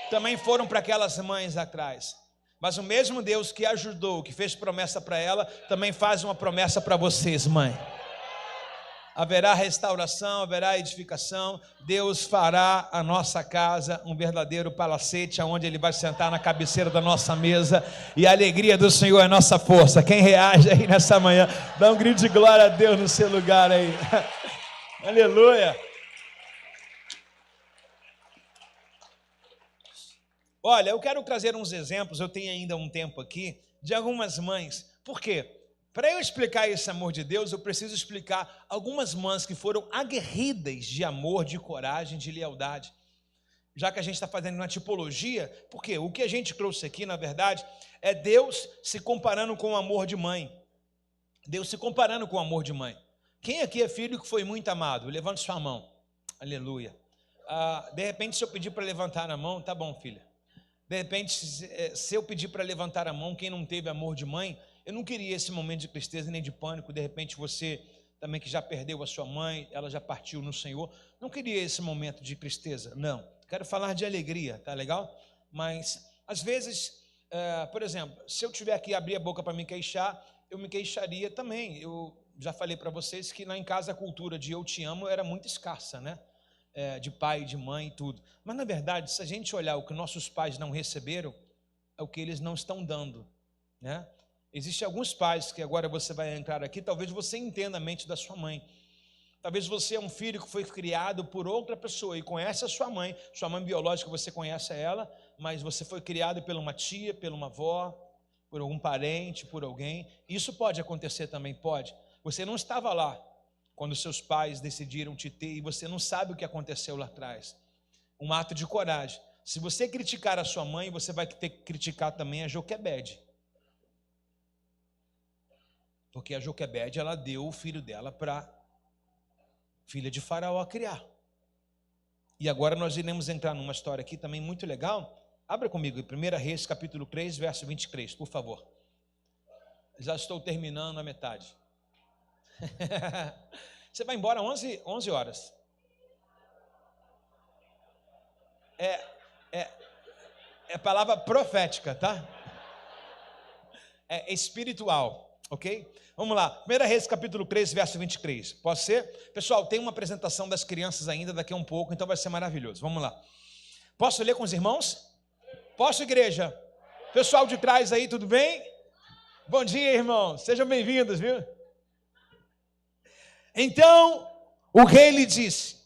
Speaker 1: Também foram para aquelas mães atrás. Mas o mesmo Deus que ajudou, que fez promessa para ela, também faz uma promessa para vocês, mãe. Haverá restauração, haverá edificação. Deus fará a nossa casa um verdadeiro palacete, onde Ele vai sentar na cabeceira da nossa mesa, e a alegria do Senhor é nossa força. Quem reage aí nessa manhã, dá um grito de glória a Deus no seu lugar aí. Aleluia. Olha, eu quero trazer uns exemplos. Eu tenho ainda um tempo aqui, de algumas mães. Por quê? Para eu explicar esse amor de Deus, eu preciso explicar algumas mães que foram aguerridas de amor, de coragem, de lealdade. Já que a gente está fazendo uma tipologia, porque o que a gente trouxe aqui, na verdade, é Deus se comparando com o amor de mãe. Deus se comparando com o amor de mãe. Quem aqui é filho que foi muito amado? Levante sua mão. Aleluia. De repente, se eu pedir para levantar a mão, tá bom, filha. De repente, se eu pedir para levantar a mão, quem não teve amor de mãe, eu não queria esse momento de tristeza nem de pânico. De repente, você também que já perdeu a sua mãe, ela já partiu no Senhor, não queria esse momento de tristeza, não. Quero falar de alegria, tá legal? Mas, às vezes, por exemplo, se eu tiver que abrir a boca para me queixar, eu me queixaria também. Eu já falei para vocês que lá em casa a cultura de eu te amo era muito escassa, né? De pai, de mãe e tudo. Mas, na verdade, se a gente olhar o que nossos pais não receberam, é o que eles não estão dando, né? Existem alguns pais que agora você vai entrar aqui, talvez você entenda a mente da sua mãe. Talvez você é um filho que foi criado por outra pessoa e conhece a sua mãe biológica, você conhece ela, mas você foi criado por uma tia, por uma avó, por algum parente, por alguém. Isso pode acontecer também, pode. Você não estava lá quando seus pais decidiram te ter e você não sabe o que aconteceu lá atrás. Um ato de coragem. Se você criticar a sua mãe, você vai ter que criticar também a Joquebede. Porque a Joquebede, ela deu o filho dela para filha de Faraó criar. E agora nós iremos entrar numa história aqui também muito legal. Abra comigo em 1 Reis, capítulo 3, verso 23, por favor. Já estou terminando a metade. Você vai embora 11 horas. É palavra profética, tá? É espiritual, ok? Vamos lá, 1 Reis capítulo 3, verso 23, pode ser? Pessoal, tem uma apresentação das crianças ainda daqui a um pouco, então vai ser maravilhoso, vamos lá. Posso ler com os irmãos? Posso, igreja? Pessoal de trás aí, tudo bem? Bom dia, irmãos, sejam bem-vindos, viu? Então, o rei lhe disse,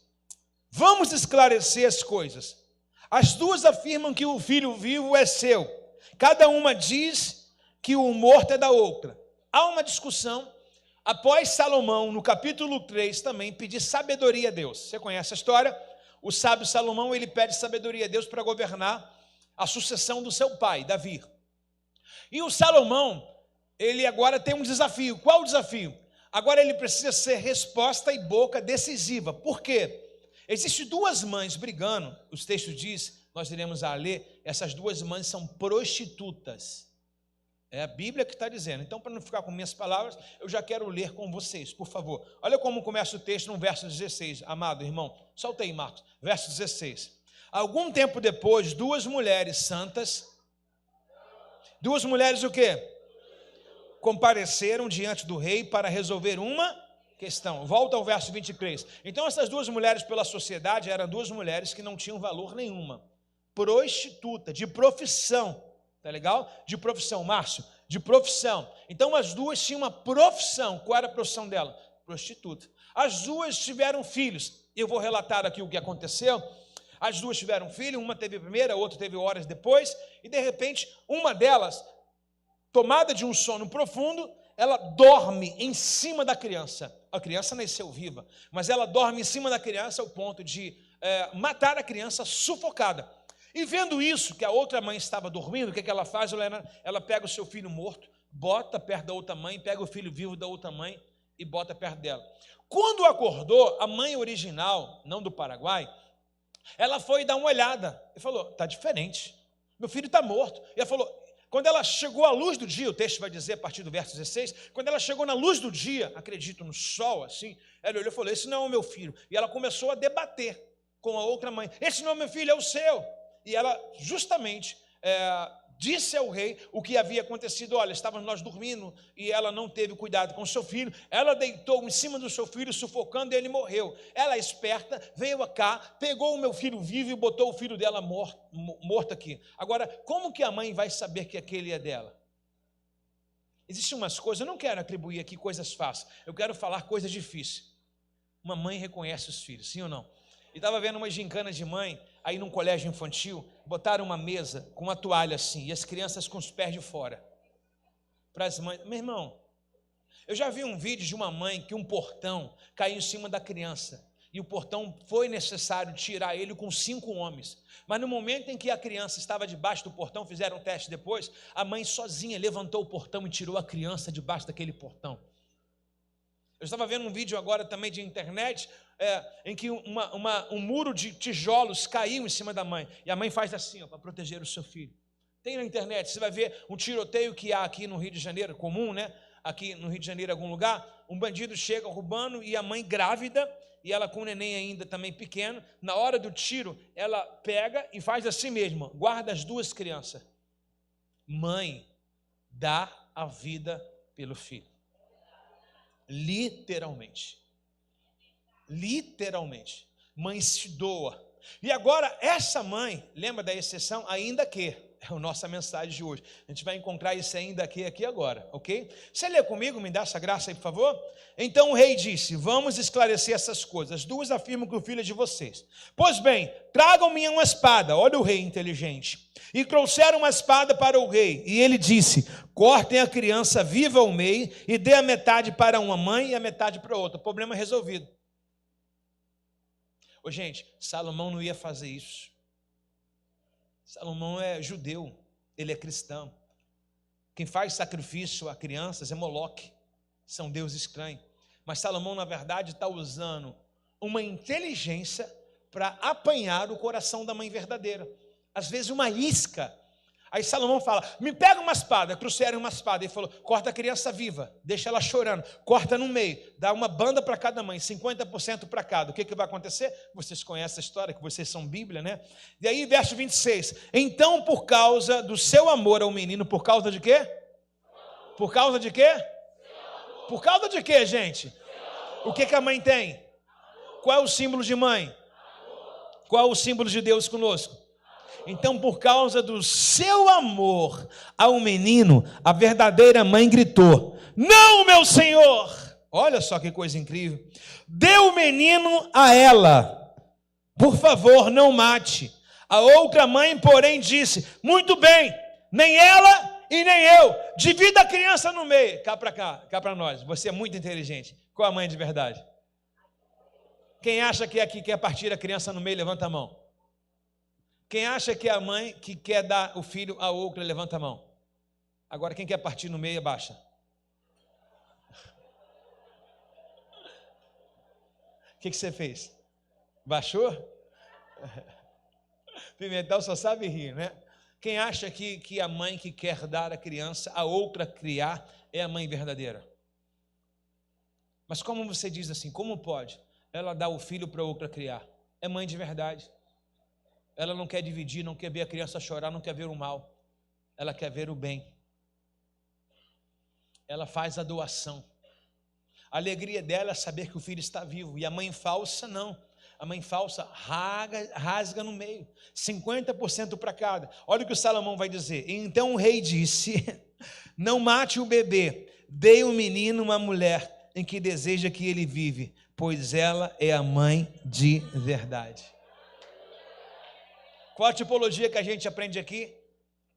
Speaker 1: vamos esclarecer as coisas. As duas afirmam que o filho vivo é seu, cada uma diz que o morto é da outra. Há uma discussão, após Salomão, no capítulo 3, também pedir sabedoria a Deus. Você conhece a história? O sábio Salomão, ele pede sabedoria a Deus para governar a sucessão do seu pai, Davi. E o Salomão, ele agora tem um desafio. Qual o desafio? Agora ele precisa ser resposta e boca decisiva. Por quê? Existem duas mães brigando, os textos dizem, nós iremos a ler, essas duas mães são prostitutas. É a Bíblia que está dizendo. Então, para não ficar com minhas palavras, eu já quero ler com vocês, por favor. Olha como começa o texto no verso 16, amado irmão. Solta aí, Marcos. Verso 16. Algum tempo depois, duas mulheres santas, duas mulheres o quê? Compareceram diante do rei para resolver uma questão. Volta ao verso 23. Então, essas duas mulheres pela sociedade eram duas mulheres que não tinham valor nenhuma. Prostituta, de profissão. Tá legal? De profissão, Márcio, de profissão. Então as duas tinham uma profissão. Qual era a profissão dela? Prostituta. As duas tiveram filhos. Eu vou relatar aqui o que aconteceu. As duas tiveram filho, uma teve primeiro, a outra teve horas depois, e de repente, uma delas, tomada de um sono profundo, ela dorme em cima da criança. A criança nasceu viva, mas ela dorme em cima da criança ao ponto de matar a criança sufocada. E vendo isso, que a outra mãe estava dormindo, o que ela faz? Ela pega o seu filho morto, bota perto da outra mãe, pega o filho vivo da outra mãe e bota perto dela. Quando acordou, a mãe original, não do Paraguai, ela foi dar uma olhada e falou, está diferente, meu filho está morto. E ela falou, quando ela chegou à luz do dia, o texto vai dizer a partir do verso 16, quando ela chegou na luz do dia, acredito no sol assim, ela olhou e falou, esse não é o meu filho. E ela começou a debater com a outra mãe, esse não é meu filho, é o seu. E ela justamente disse ao rei o que havia acontecido. Olha, estávamos nós dormindo e ela não teve cuidado com o seu filho. Ela deitou em cima do seu filho, sufocando, e ele morreu. Ela, esperta, veio cá, pegou o meu filho vivo e botou o filho dela morto aqui. Agora, como que a mãe vai saber que aquele é dela? Existem umas coisas, eu não quero atribuir aqui coisas fáceis, eu quero falar coisas difíceis. Uma mãe reconhece os filhos, sim ou não? E estava vendo umas gincanas de mãe, aí num colégio infantil, botaram uma mesa com uma toalha assim, e as crianças com os pés de fora. para as mães. Meu irmão, eu já vi um vídeo de uma mãe que um portão caiu em cima da criança. E o portão foi necessário tirar ele com 5 homens. Mas no momento em que a criança estava debaixo do portão, fizeram um teste depois, a mãe sozinha levantou o portão e tirou a criança debaixo daquele portão. Eu estava vendo um vídeo agora também de internet, em que um muro de tijolos caiu em cima da mãe. E a mãe faz assim, para proteger o seu filho. Tem na internet, você vai ver um tiroteio que há aqui no Rio de Janeiro, comum, né? Aqui no Rio de Janeiro, em algum lugar, um bandido chega roubando e a mãe grávida, e ela com o neném ainda também pequeno, na hora do tiro, ela pega e faz assim mesmo, guarda as 2 crianças. Mãe dá a vida pelo filho. Literalmente. Literalmente. Mãe se doa. E agora, essa mãe, lembra da exceção? Ainda que, é a nossa mensagem de hoje. A gente vai encontrar isso ainda aqui agora, ok? Você lê comigo, me dá essa graça aí, por favor? Então o rei disse, vamos esclarecer essas coisas. As 2 afirmam que o filho é de vocês. Pois bem, tragam-me uma espada. Olha o rei inteligente. E trouxeram uma espada para o rei. E ele disse, cortem a criança viva ao meio e dê a metade para uma mãe e a metade para outra. Problema resolvido. Ô, gente, Salomão não ia fazer isso. Salomão é judeu, ele é cristão. Quem faz sacrifício a crianças é Moloque, são deuses estranhos. Mas Salomão, na verdade, está usando uma inteligência para apanhar o coração da mãe verdadeira. Às vezes uma isca. Aí Salomão fala, me pega uma espada. Trouxeram uma espada. Ele falou, corta a criança viva, deixa ela chorando, corta no meio, dá uma banda para cada mãe, 50% para cada. O que vai acontecer? Vocês conhecem a história, que vocês são Bíblia, né? E aí, verso 26. Então, por causa do seu amor ao menino, por causa de quê? Por causa de quê? Por causa de quê, gente? O que a mãe tem? Qual é o símbolo de mãe? Qual é o símbolo de Deus conosco? Então, por causa do seu amor ao menino, a verdadeira mãe gritou, não, meu senhor! Olha só que coisa incrível. Dê o menino a ela. Por favor, não mate. A outra mãe, porém, disse, muito bem, nem ela e nem eu. Divida a criança no meio. Cá para nós. Você é muito inteligente. Qual é a mãe de verdade? Quem acha que aqui quer partir a criança no meio, levanta a mão. Quem acha que é a mãe que quer dar o filho a outra, levanta a mão. Agora, quem quer partir no meio, abaixa. O que você fez? Baixou? Pimentel só sabe rir, né? Quem acha que a mãe que quer dar a criança a outra criar é a mãe verdadeira? Mas como você diz assim, como pode ela dar o filho para outra criar? É mãe de verdade. Ela não quer dividir, não quer ver a criança chorar, não quer ver o mal. Ela quer ver o bem. Ela faz a doação. A alegria dela é saber que o filho está vivo. E a mãe falsa, não. A mãe falsa rasga no meio. 50% para cada. Olha o que o Salomão vai dizer. Então o rei disse, não mate o bebê. Dê o menino uma mulher em que deseja que ele vive, pois ela é a mãe de verdade. Qual a tipologia que a gente aprende aqui?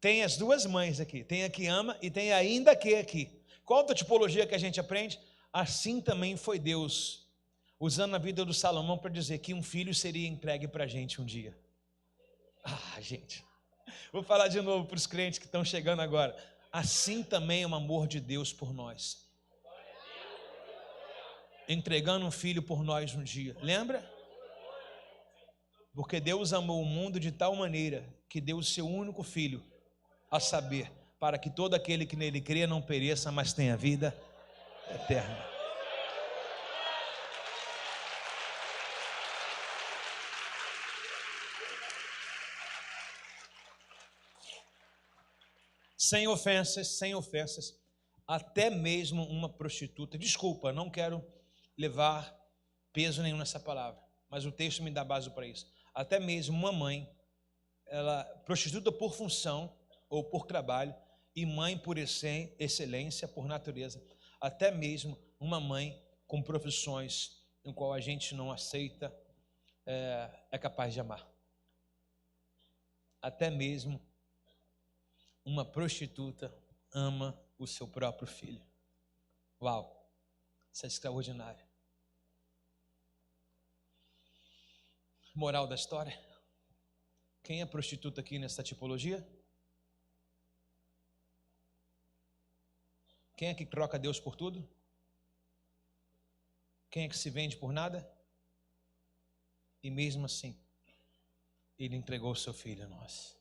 Speaker 1: Tem as 2 mães aqui. Tem a que ama e tem ainda que aqui. Qual a tipologia que a gente aprende? Assim também foi Deus, usando a vida do Salomão para dizer que um filho seria entregue para a gente um dia. Gente, vou falar de novo para os crentes que estão chegando agora. Assim também é o amor de Deus por nós. Entregando um filho por nós um dia. Lembra? Porque Deus amou o mundo de tal maneira que deu o seu único filho, a saber, para que todo aquele que nele crê não pereça, mas tenha vida eterna. Sem ofensas, até mesmo uma prostituta. Desculpa, não quero levar peso nenhum nessa palavra, mas o texto me dá base para isso. Até mesmo uma mãe, ela prostituta por função ou por trabalho, e mãe por excelência, por natureza. Até mesmo uma mãe com profissões em qual a gente não aceita, é capaz de amar. Até mesmo uma prostituta ama o seu próprio filho. Uau, isso é extraordinário. Moral da história: quem é prostituta aqui nessa tipologia? Quem é que troca Deus por tudo? Quem é que se vende por nada? E mesmo assim, Ele entregou o seu filho a nós.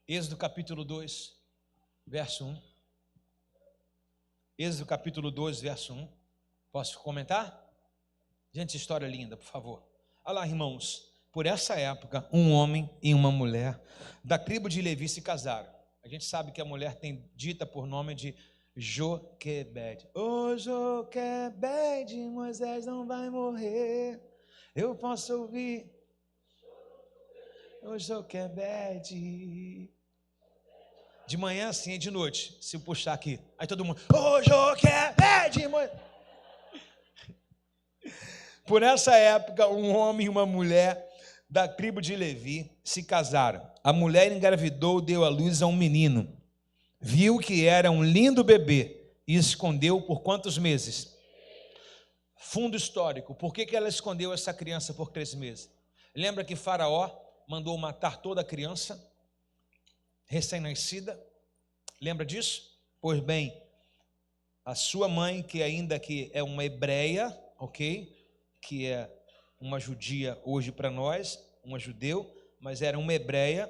Speaker 1: Êxodo capítulo 2, verso 1. Êxodo capítulo 2, verso 1. Posso comentar? Gente, história linda, por favor. Olha lá, irmãos. Por essa época, um homem e uma mulher da tribo de Levi se casaram. A gente sabe que a mulher tem dita por nome de Joquebede. Ô Joquebede, Moisés não vai morrer. Eu posso ouvir. Ô Joquebede. De manhã assim e de noite, se eu puxar aqui. Aí todo mundo, ô Joquebede, Moisés. Por essa época, um homem e uma mulher da tribo de Levi se casaram. A mulher engravidou, deu à luz a um menino. Viu que era um lindo bebê e escondeu por quantos meses? Fundo histórico. Por que ela escondeu essa criança por 3 meses? Lembra que Faraó mandou matar toda a criança recém-nascida? Lembra disso? Pois bem, a sua mãe, que ainda que é uma hebreia, ok? Que é uma judia hoje para nós, uma judeu, mas era uma hebreia,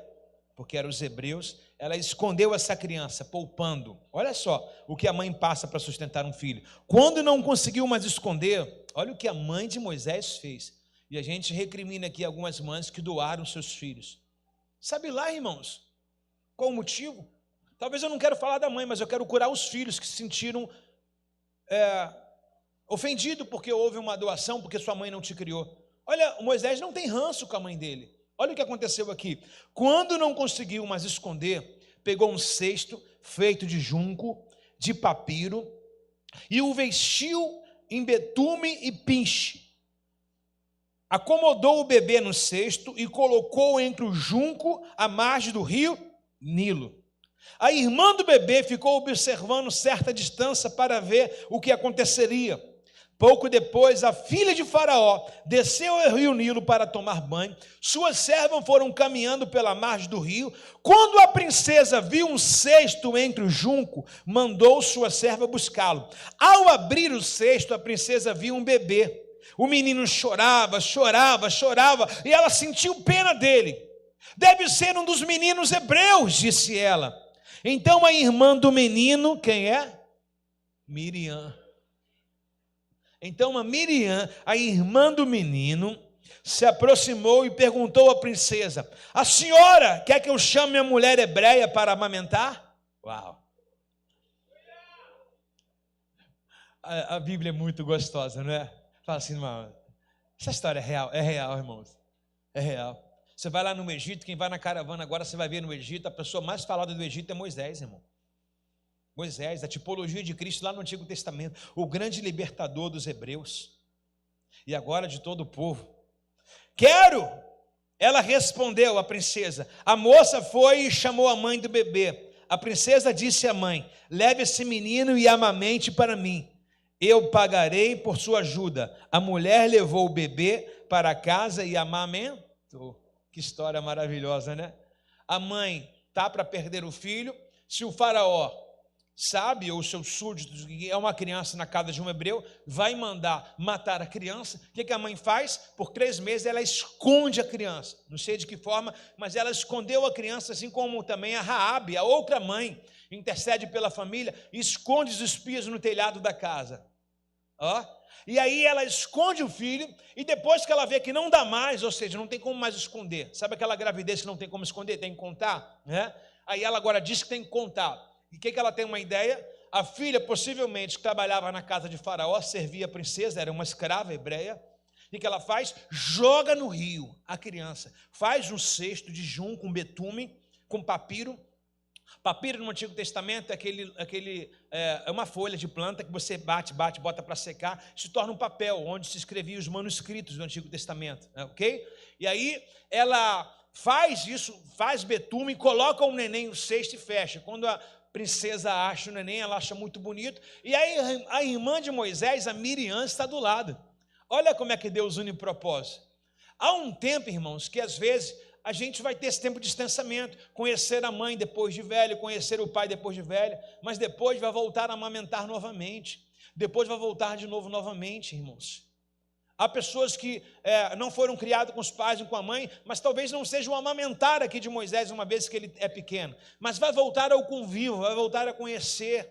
Speaker 1: porque eram os hebreus. Ela escondeu essa criança, poupando. Olha só o que a mãe passa para sustentar um filho. Quando não conseguiu mais esconder, olha o que a mãe de Moisés fez. E a gente recrimina aqui algumas mães que doaram seus filhos. Sabe lá, irmãos, qual o motivo? Talvez eu não quero falar da mãe, mas eu quero curar os filhos que se sentiram ofendidos porque houve uma doação, porque sua mãe não te criou. Olha, Moisés não tem ranço com a mãe dele. Olha o que aconteceu aqui. Quando não conseguiu mais esconder, pegou um cesto feito de junco, de papiro, e o vestiu em betume e pinche. Acomodou o bebê no cesto e colocou entre o junco à margem do rio Nilo. A irmã do bebê ficou observando certa distância para ver o que aconteceria. Pouco depois, a filha de Faraó desceu ao rio Nilo para tomar banho. Suas servas foram caminhando pela margem do rio. Quando a princesa viu um cesto entre o junco, mandou sua serva buscá-lo. Ao abrir o cesto, a princesa viu um bebê. O menino chorava, e ela sentiu pena dele. Deve ser um dos meninos hebreus, disse ela. Então a irmã do menino, quem é? Miriam. Então a Miriam, a irmã do menino, se aproximou e perguntou à princesa: a senhora quer que eu chame a mulher hebreia para amamentar? Uau! A Bíblia é muito gostosa, não é? Fala assim, irmão, essa história é real, irmãos. É real. Você vai lá no Egito, quem vai na caravana agora, você vai ver no Egito, a pessoa mais falada do Egito é Moisés, irmão. Moisés, a tipologia de Cristo lá no Antigo Testamento, o grande libertador dos hebreus, e agora de todo o povo. Quero! Ela respondeu, a princesa. A moça foi e chamou a mãe do bebê. A princesa disse à mãe: leve esse menino e amamente para mim. Eu pagarei por sua ajuda. A mulher levou o bebê para casa e amamentou. Que história maravilhosa, né? A mãe está para perder o filho. Se o faraó sabe, ou seus súditos, que é uma criança na casa de um hebreu, vai mandar matar a criança. O que a mãe faz? Por 3 meses ela esconde a criança. Não sei de que forma, mas ela escondeu a criança, assim como também a Raabe, a outra mãe, intercede pela família e esconde os espias no telhado da casa. E aí ela esconde o filho, e depois que ela vê que não dá mais, ou seja, não tem como mais esconder. Sabe aquela gravidez que não tem como esconder, tem que contar, né? Aí ela agora diz que tem que contar. E o que ela tem uma ideia? A filha, possivelmente, que trabalhava na casa de Faraó, servia a princesa, era uma escrava hebreia. E o que ela faz? Joga no rio a criança. Faz um cesto de junco, com betume, com papiro. Papiro no Antigo Testamento é uma folha de planta que você bate, bota para secar, se torna um papel onde se escrevia os manuscritos do Antigo Testamento, ok? E aí ela faz isso, faz betume, coloca o neném no cesto e fecha. Quando a princesa acha o neném, ela acha muito bonito. E aí a irmã de Moisés, a Miriam, está do lado. Olha como é que Deus une propósito. Há um tempo, irmãos, que às vezes a gente vai ter esse tempo de distanciamento, conhecer a mãe depois de velho, conhecer o pai depois de velho, mas depois vai voltar a amamentar novamente, depois vai voltar de novo novamente, irmãos. Há pessoas que não foram criadas com os pais e com a mãe, mas talvez não seja o amamentar aqui de Moisés, uma vez que ele é pequeno, mas vai voltar ao convívio, vai voltar a conhecer,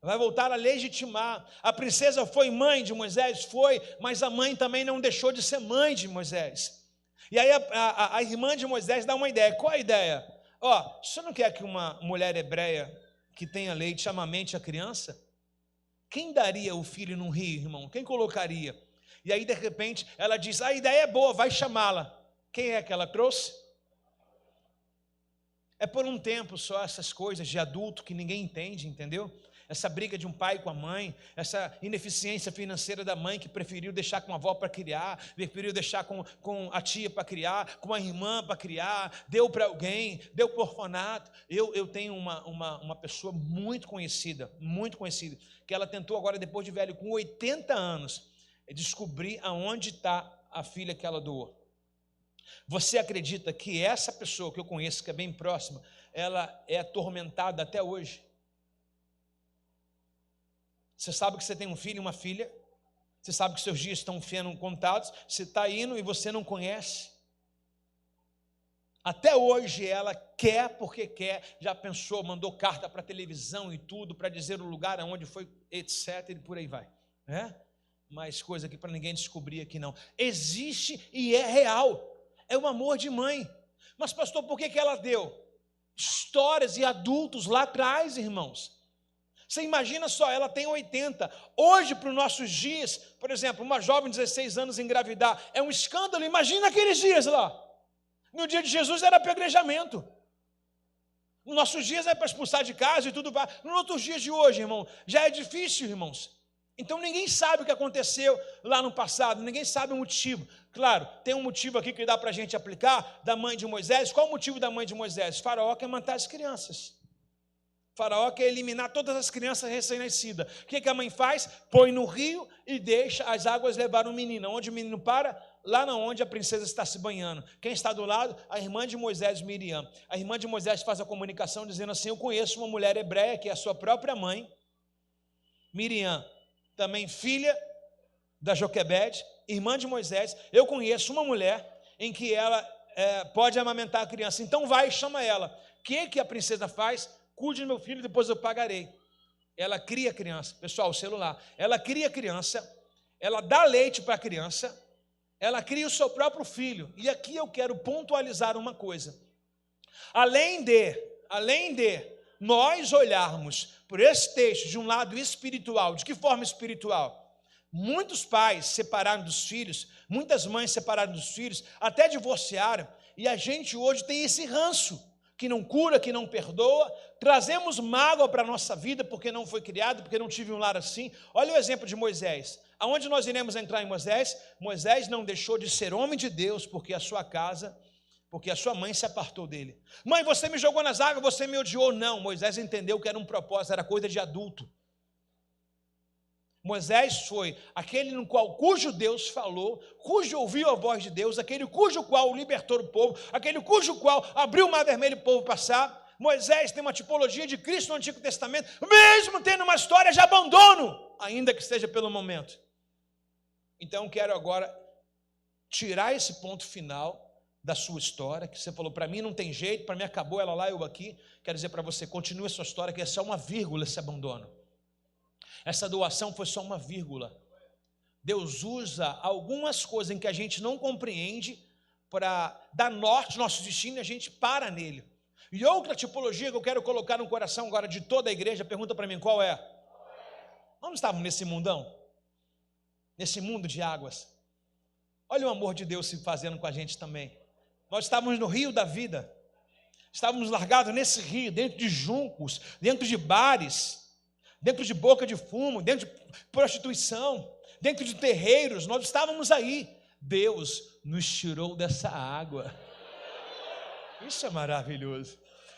Speaker 1: vai voltar a legitimar. A princesa foi mãe de Moisés? Foi, mas a mãe também não deixou de ser mãe de Moisés. E aí a irmã de Moisés dá uma ideia. Qual a ideia? Você não quer que uma mulher hebreia que tenha leite amamente a criança? Quem daria o filho num rio, irmão? Quem colocaria? E aí, de repente, ela diz, a ideia é boa, vai chamá-la. Quem é que ela trouxe? É por um tempo só essas coisas de adulto que ninguém entende, entendeu? Essa briga de um pai com a mãe, essa ineficiência financeira da mãe que preferiu deixar com a avó para criar, preferiu deixar com a tia para criar, com a irmã para criar, deu para alguém, deu para o orfanato. Eu tenho uma pessoa muito conhecida, que ela tentou agora, depois de velho, com 80 anos, descobrir aonde está a filha que ela doou. Você acredita que essa pessoa que eu conheço, que é bem próxima, ela é atormentada até hoje? Você sabe que você tem um filho e uma filha, você sabe que seus dias estão ficando contados, você está indo e você não conhece. Até hoje ela quer porque quer, já pensou, mandou carta para a televisão e tudo, para dizer o lugar aonde foi, etc, e por aí vai. Mas coisa que para ninguém descobrir aqui não. Existe e é real, é o amor de mãe. Mas pastor, por que ela deu? Histórias e adultos lá atrás, irmãos. Você imagina só, ela tem 80. Hoje, para os nossos dias, por exemplo, uma jovem de 16 anos engravidar, é um escândalo. Imagina aqueles dias lá. No dia de Jesus era apedrejamento. Nos nossos dias é para expulsar de casa e tudo. Nos outros dias de hoje, irmão, já é difícil, irmãos. Então ninguém sabe o que aconteceu lá no passado, ninguém sabe o motivo. Claro, tem um motivo aqui que dá para a gente aplicar, da mãe de Moisés. Qual o motivo da mãe de Moisés? Faraó quer matar as crianças. Faraó quer eliminar todas as crianças recém-nascidas. O que a mãe faz? Põe no rio e deixa as águas levar o menino. Onde o menino para? Lá onde a princesa está se banhando. Quem está do lado? A irmã de Moisés, Miriam. A irmã de Moisés faz a comunicação dizendo assim, eu conheço uma mulher hebreia que é a sua própria mãe, Miriam, também filha da Joquebede, irmã de Moisés. Eu conheço uma mulher em que ela pode amamentar a criança. Então vai e chama ela. O que a princesa faz? Cuide do meu filho, depois eu pagarei. Ela cria a criança. Pessoal, o celular. Ela cria a criança, ela dá leite para a criança, ela cria o seu próprio filho. E aqui eu quero pontualizar uma coisa. Além de nós olharmos por esse texto de um lado espiritual, de que forma espiritual? Muitos pais separaram dos filhos, muitas mães separaram dos filhos, até divorciaram, e a gente hoje tem esse ranço, que não cura, que não perdoa, trazemos mágoa para a nossa vida, porque não foi criado, porque não tive um lar assim. Olha o exemplo de Moisés. Aonde nós iremos entrar em Moisés? Moisés não deixou de ser homem de Deus, porque a sua mãe se apartou dele. Mãe, você me jogou nas águas, você me odiou. Não, Moisés entendeu que era um propósito, era coisa de adulto. Moisés foi aquele cujo Deus falou, cujo ouviu a voz de Deus, aquele cujo qual libertou o povo, aquele cujo qual abriu o mar vermelho e o povo passar. Moisés tem uma tipologia de Cristo no Antigo Testamento, mesmo tendo uma história de abandono, ainda que seja pelo momento. Então quero agora tirar esse ponto final da sua história, que você falou, para mim não tem jeito, para mim acabou, ela lá, eu aqui. Quero dizer para você, continue a sua história, que é só uma vírgula esse abandono. Essa doação foi só uma vírgula. Deus usa algumas coisas em que a gente não compreende para dar norte ao nosso destino e a gente para nele. E outra tipologia que eu quero colocar no coração agora de toda a igreja, pergunta para mim, qual é? Nós não estávamos nesse mundão? Nesse mundo de águas. Olha o amor de Deus se fazendo com a gente também. Nós estávamos no rio da vida. Estávamos largados nesse rio, dentro de juncos, dentro de bares, dentro de boca de fumo, dentro de prostituição, dentro de terreiros. Nós estávamos aí. Deus nos tirou dessa água. Isso é maravilhoso.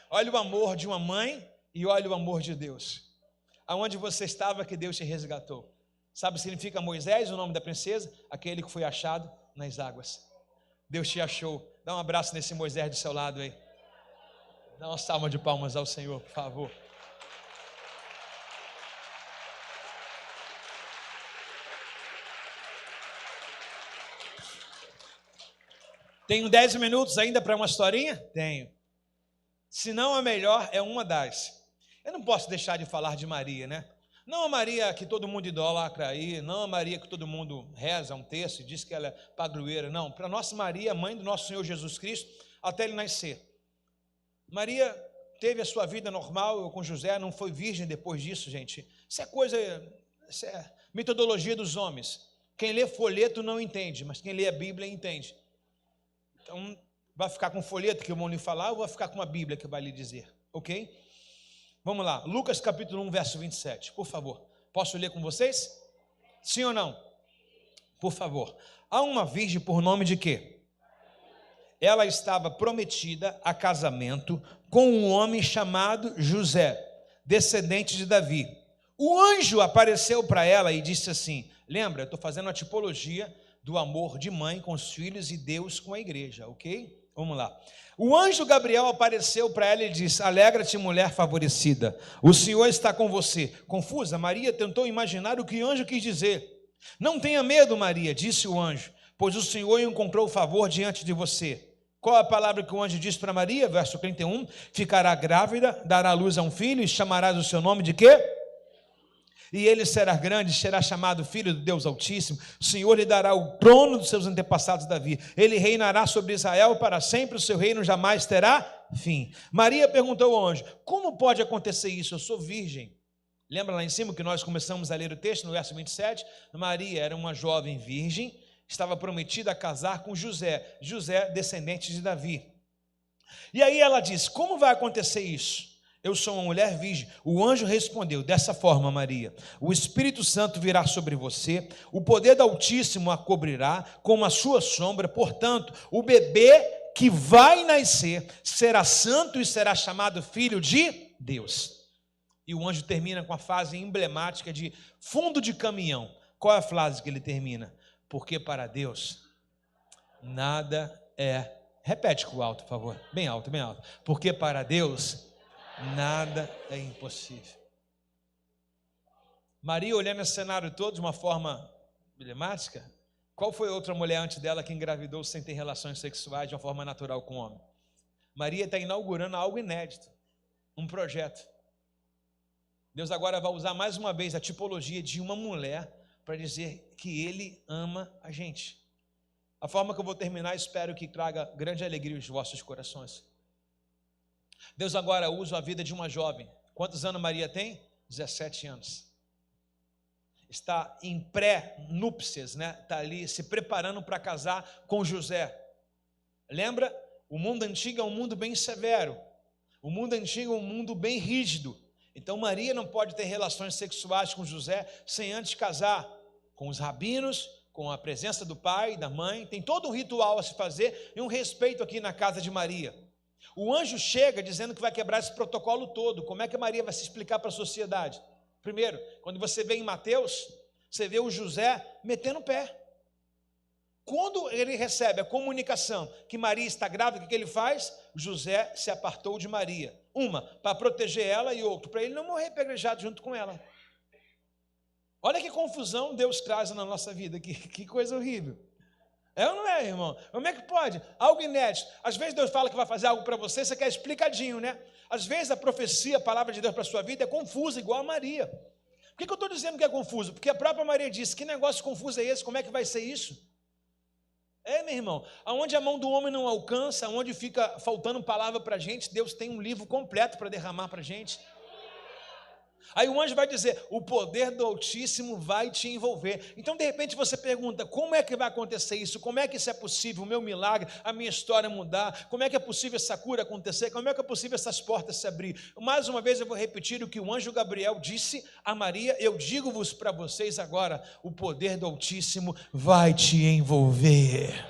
Speaker 1: Olha o amor de uma mãe e olha o amor de Deus. Aonde você estava que Deus te resgatou. Sabe o que significa Moisés, o nome da princesa? Aquele que foi achado nas águas. Deus te achou. Dá um abraço nesse Moisés do seu lado aí. Dá uma salva de palmas ao Senhor, por favor. Tenho 10 minutos ainda para uma historinha? Tenho. Se não a melhor, é uma das. Eu não posso deixar de falar de Maria, né? Não a Maria que todo mundo idolatra aí, não a Maria que todo mundo reza um texto e diz que ela é padroeira, não. Para nossa Maria, mãe do nosso Senhor Jesus Cristo, até ele nascer. Maria teve a sua vida normal com José, não foi virgem depois disso, gente. Isso é metodologia dos homens. Quem lê folheto não entende, mas quem lê a Bíblia entende. Então, vai ficar com o folheto que eu vou lhe falar ou vai ficar com a Bíblia que vai lhe dizer, ok? Vamos lá, Lucas capítulo 1, verso 27, por favor. Posso ler com vocês? Sim ou não? Por favor. Há uma virgem por nome de quê? Ela estava prometida a casamento com um homem chamado José, descendente de Davi. O anjo apareceu para ela e disse assim, lembra, eu estou fazendo uma tipologia do amor de mãe com os filhos e Deus com a igreja, ok? Vamos lá. O anjo Gabriel apareceu para ela e disse, alegra-te, mulher favorecida, o Senhor está com você. Confusa, Maria tentou imaginar o que o anjo quis dizer. Não tenha medo, Maria, disse o anjo, pois o Senhor encontrou favor diante de você. Qual a palavra que o anjo disse para Maria? Verso 31, ficará grávida, dará luz a um filho e chamarás o seu nome de quê? E ele será grande, será chamado Filho do Deus Altíssimo. O Senhor lhe dará o trono dos seus antepassados Davi. Ele reinará sobre Israel para sempre, o seu reino jamais terá fim. Maria perguntou ao anjo, como pode acontecer isso? Eu sou virgem. Lembra lá em cima que nós começamos a ler o texto, no verso 27? Maria era uma jovem virgem, estava prometida a casar com José, descendente de Davi. E aí ela diz, como vai acontecer isso? Eu sou uma mulher virgem. O anjo respondeu, dessa forma, Maria, o Espírito Santo virá sobre você, o poder do Altíssimo a cobrirá como a sua sombra, portanto, o bebê que vai nascer será santo e será chamado Filho de Deus. E o anjo termina com a frase emblemática de fundo de caminhão. Qual é a frase que ele termina? Porque para Deus nada é... Repete com alto, por favor. Bem alto, bem alto. Porque para Deus nada é impossível. Maria, olhando esse cenário todo de uma forma emblemática, qual foi outra mulher antes dela que engravidou sem ter relações sexuais de uma forma natural com o homem? Maria está inaugurando algo inédito, um projeto. Deus agora vai usar mais uma vez a tipologia de uma mulher para dizer que Ele ama a gente. A forma que eu vou terminar, espero que traga grande alegria aos vossos corações. Deus agora usa a vida de uma jovem. Quantos anos Maria tem? 17 anos. Está em pré-núpcias, né? Está ali se preparando para casar com José. Lembra? O mundo antigo é um mundo bem severo. O mundo antigo é um mundo bem rígido. Então Maria não pode ter relações sexuais com José sem antes casar com os rabinos, com a presença do pai, da mãe. Tem todo um ritual a se fazer e um respeito aqui na casa de Maria. O anjo chega dizendo que vai quebrar esse protocolo todo. Como é que Maria vai se explicar para a sociedade? Primeiro, quando você vê em Mateus, você vê o José metendo o pé. Quando ele recebe a comunicação que Maria está grávida, o que ele faz? José se apartou de Maria. Uma, para proteger ela, e outra, para ele não morrer apedrejado junto com ela. Olha que confusão Deus traz na nossa vida, que coisa horrível. É ou não é, irmão? Como é que pode? Algo inédito. Às vezes Deus fala que vai fazer algo para você, você quer explicadinho, né? Às vezes a profecia, a palavra de Deus para a sua vida é confusa, igual a Maria. Por que eu estou dizendo que é confuso? Porque a própria Maria disse, que negócio confuso é esse? Como é que vai ser isso? É, meu irmão, aonde a mão do homem não alcança, aonde fica faltando palavra para a gente, Deus tem um livro completo para derramar para a gente. Aí o anjo vai dizer, o poder do Altíssimo vai te envolver. Então de repente você pergunta, como é que vai acontecer isso? Como é que isso é possível? O meu milagre, a minha história mudar? Como é que é possível essa cura acontecer? Como é que é possível essas portas se abrir? Mais uma vez eu vou repetir o que o anjo Gabriel disse a Maria. Eu digo-vos para vocês agora, o poder do Altíssimo vai te envolver.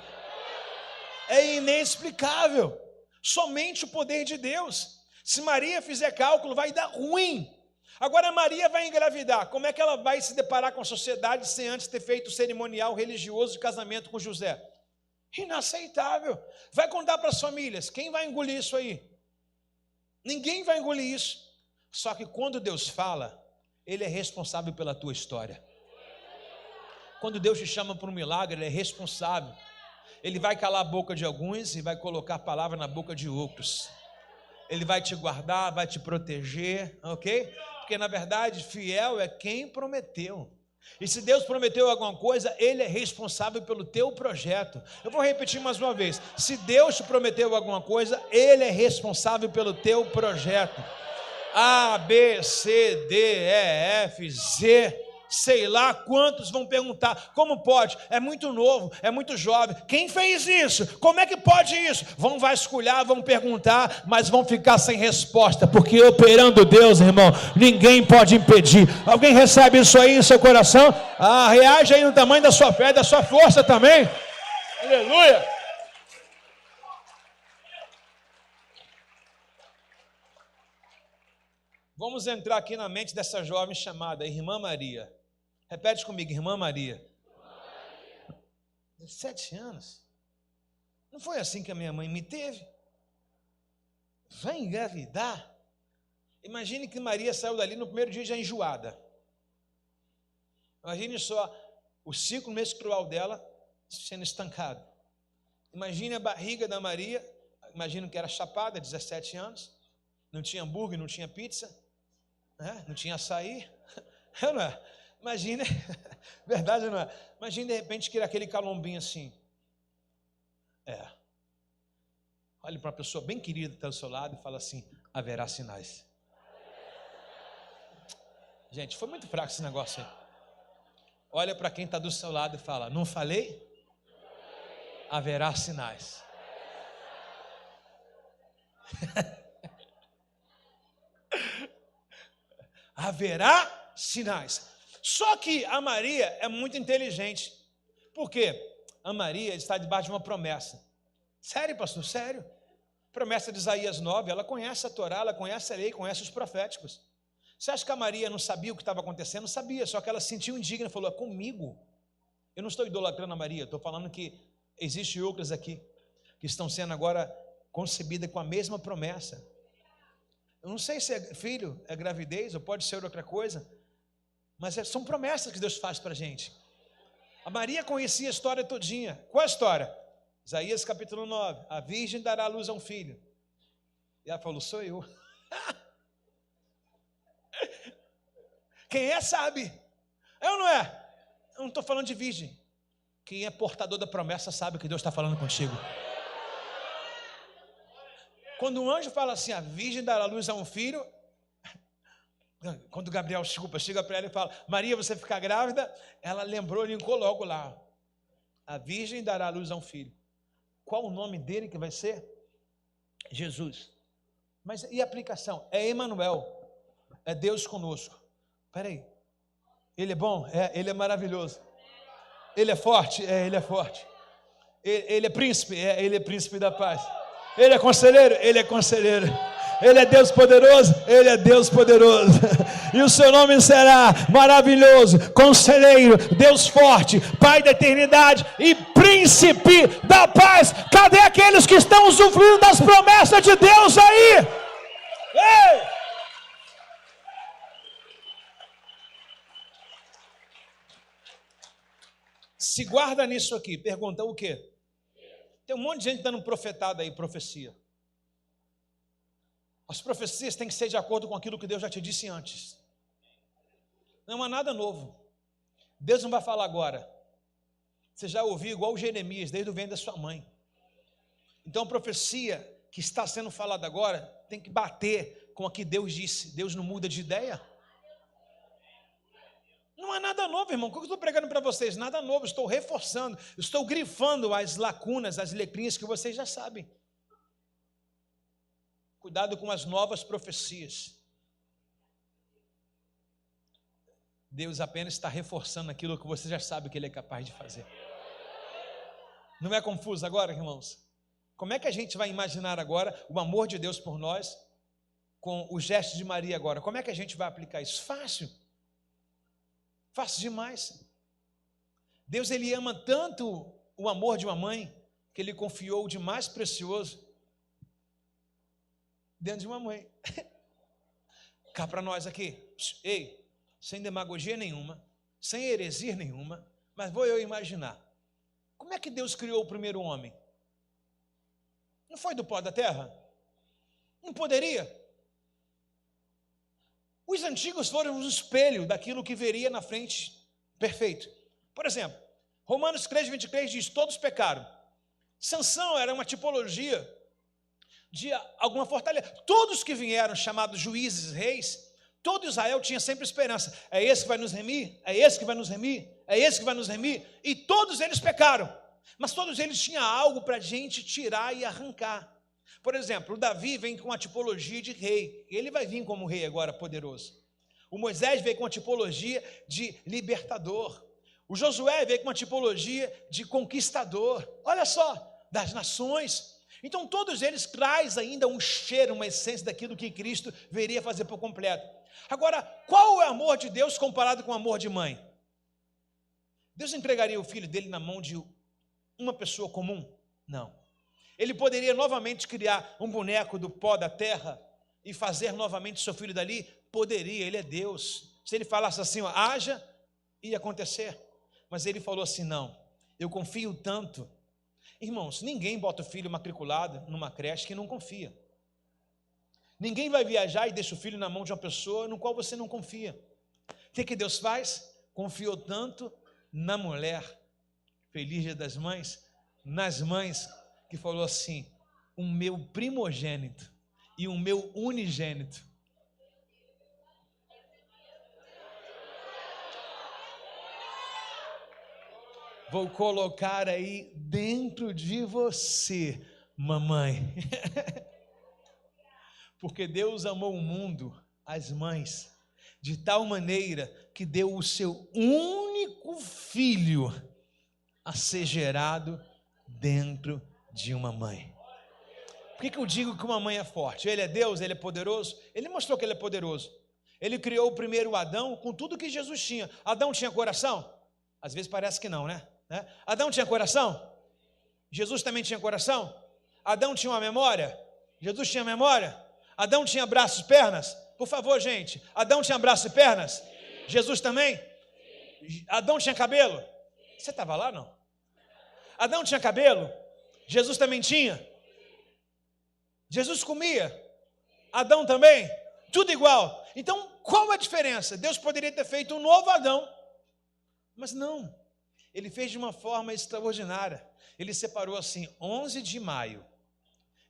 Speaker 1: É inexplicável. Somente o poder de Deus. Se Maria fizer cálculo, vai dar ruim. Agora Maria vai engravidar. Como é que ela vai se deparar com a sociedade sem antes ter feito o cerimonial religioso de casamento com José? Inaceitável. Vai contar para as famílias. Quem vai engolir isso aí? Ninguém vai engolir isso. Só que quando Deus fala, Ele é responsável pela tua história. Quando Deus te chama para um milagre, Ele é responsável. Ele vai calar a boca de alguns e vai colocar a palavra na boca de outros. Ele vai te guardar, vai te proteger, ok? Porque na verdade fiel é quem prometeu. E se Deus prometeu alguma coisa, Ele é responsável pelo teu projeto. Eu vou repetir mais uma vez. Se Deus te prometeu alguma coisa, Ele é responsável pelo teu projeto. A, B, C, D, E, F, Z... Sei lá quantos vão perguntar, como pode? É muito novo, é muito jovem. Quem fez isso? Como é que pode isso? Vão vasculhar, vão perguntar, mas vão ficar sem resposta, porque operando Deus, irmão, ninguém pode impedir. Alguém recebe isso aí em seu coração? Reage aí no tamanho da sua fé, da sua força também. Aleluia! Vamos entrar aqui na mente dessa jovem chamada Irmã Maria. Repete comigo, Irmã Maria. 17 anos. Não foi assim que a minha mãe me teve? Vai engravidar? Imagine que Maria saiu dali no primeiro dia já enjoada. Imagine só o ciclo menstrual dela sendo estancado. Imagine a barriga da Maria. Imagino que era chapada, 17 anos. Não tinha hambúrguer, não tinha pizza. Não tinha açaí. Não é? Imagina, verdade ou não é? Imagina de repente que aquele calombinho assim. Olhe para uma pessoa bem querida que está do seu lado e fala assim: haverá sinais. Gente, foi muito fraco esse negócio aí. Olha para quem está do seu lado e fala: não falei? Haverá sinais. Haverá sinais. Só que a Maria é muito inteligente. Por quê? A Maria está debaixo de uma promessa. Sério, pastor? Sério? Promessa de Isaías 9, ela conhece a Torá, ela conhece a lei, conhece os proféticos. Você acha que a Maria não sabia o que estava acontecendo? Sabia, só que ela se sentiu indigna e falou: é comigo. Eu não estou idolatrando a Maria, estou falando que existem outras aqui que estão sendo agora concebidas com a mesma promessa. Eu não sei se é filho, é gravidez, ou pode ser outra coisa, mas são promessas que Deus faz para a gente. A Maria conhecia a história todinha. Qual a história? Isaías capítulo 9. A virgem dará à luz a um filho. E ela falou: sou eu. Quem é sabe. É ou não é? Eu não estou falando de virgem. Quem é portador da promessa sabe que Deus está falando contigo. Quando um anjo fala assim: a virgem dará à luz a um filho. Quando Gabriel chega para ela e fala: Maria, você ficar grávida, ela lembrou, linkou logo lá: a virgem dará à luz a um filho. Qual o nome dele que vai ser? Jesus. Mas e a aplicação? É Emanuel, é Deus conosco. Espera aí, ele é bom? Ele é maravilhoso. Ele é forte? Ele é forte. Ele é príncipe? Ele é príncipe da paz. Ele é conselheiro? Ele é conselheiro. Ele é Deus poderoso? Ele é Deus poderoso. E o seu nome será maravilhoso, conselheiro, Deus forte, Pai da eternidade e príncipe da paz. Cadê aqueles que estão usufruindo das promessas de Deus aí? Ei! Se guarda nisso aqui. Pergunta o quê? Tem um monte de gente dando profetada aí, profecia. As profecias têm que ser de acordo com aquilo que Deus já te disse antes. Não há nada novo. Deus não vai falar agora. Você já ouviu igual o Jeremias, desde o ventre da sua mãe. Então a profecia que está sendo falada agora tem que bater com o que Deus disse. Deus não muda de ideia. Não há nada novo, irmão. O que eu estou pregando para vocês? Nada novo. Estou reforçando, estou grifando as lacunas, as letrinhas que vocês já sabem. Cuidado com as novas profecias. Deus apenas está reforçando aquilo que você já sabe que Ele é capaz de fazer. Não é confuso agora, irmãos? Como é que a gente vai imaginar agora o amor de Deus por nós com o gesto de Maria agora? Como é que a gente vai aplicar isso? Fácil. Fácil demais. Deus, ele ama tanto o amor de uma mãe que ele confiou o de mais precioso dentro de uma mãe. Cá para nós aqui. Ei, sem demagogia nenhuma, sem heresia nenhuma, mas vou eu imaginar. Como é que Deus criou o primeiro homem? Não foi do pó da terra? Não poderia? Os antigos foram um espelho daquilo que veria na frente perfeito. Por exemplo, Romanos 3:23 diz, todos pecaram. Sansão era uma tipologia de alguma fortaleza. Todos que vieram chamados juízes, reis, todo Israel tinha sempre esperança. É esse que vai nos remir, é esse que vai nos remir, é esse que vai nos remir. E todos eles pecaram. Mas todos eles tinham algo para a gente tirar e arrancar. Por exemplo, o Davi vem com a tipologia de rei. Ele vai vir como rei agora, poderoso. O Moisés veio com a tipologia de libertador. O Josué veio com uma tipologia de conquistador. Olha só, das nações. Então todos eles trazem ainda um cheiro, uma essência daquilo que Cristo viria fazer por completo. Agora, qual é o amor de Deus comparado com o amor de mãe? Deus entregaria o filho dele na mão de uma pessoa comum? Não. Ele poderia novamente criar um boneco do pó da terra e fazer novamente seu filho dali? Poderia, ele é Deus. Se ele falasse assim, ó, haja, ia acontecer. Mas ele falou assim, não, eu confio tanto. Irmãos, ninguém bota o filho matriculado numa creche que não confia. Ninguém vai viajar e deixa o filho na mão de uma pessoa no qual você não confia. O que Deus faz? Confiou tanto na mulher, feliz Dia das Mães, nas mães, que falou assim, o meu primogênito e o meu unigênito. Vou colocar aí dentro de você, mamãe. Porque Deus amou o mundo, as mães, de tal maneira que deu o seu único filho a ser gerado dentro de uma mãe. Por que eu digo que uma mãe é forte? Ele é Deus, ele é poderoso. Ele mostrou que ele é poderoso. Ele criou o primeiro Adão com tudo que Jesus tinha. Adão tinha coração? Às vezes parece que não, né? Adão tinha coração? Jesus também tinha coração? Adão tinha uma memória? Jesus tinha memória? Adão tinha braços e pernas? Por favor, gente, Adão tinha braços e pernas? Jesus também? Adão tinha cabelo? Você estava lá, não? Adão tinha cabelo? Jesus também tinha? Jesus comia? Adão também? Tudo igual. Então, qual a diferença? Deus poderia ter feito um novo Adão, mas não. Ele fez de uma forma extraordinária. Ele separou assim, 11 de maio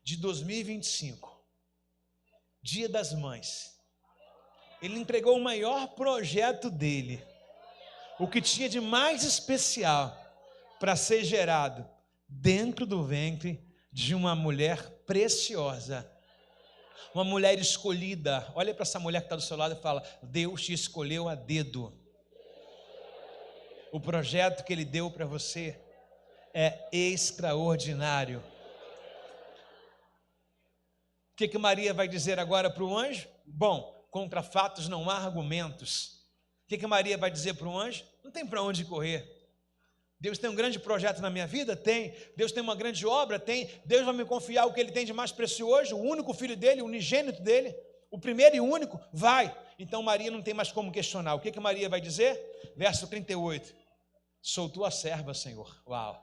Speaker 1: de 2025, Dia das Mães. Ele entregou o maior projeto dele, o que tinha de mais especial para ser gerado dentro do ventre de uma mulher preciosa, uma mulher escolhida. Olha para essa mulher que está do seu lado e fala, Deus te escolheu a dedo. O projeto que Ele deu para você é extraordinário. O que Maria vai dizer agora para o anjo? Bom, contra fatos não há argumentos. O que Maria vai dizer para o anjo? Não tem para onde correr. Deus tem um grande projeto na minha vida? Tem. Deus tem uma grande obra? Tem. Deus vai me confiar o que Ele tem de mais precioso, o único filho dele, o unigênito dele, o primeiro e único? Vai. Então Maria não tem mais como questionar. O que Maria vai dizer? Verso 38. Sou tua serva, Senhor. Uau.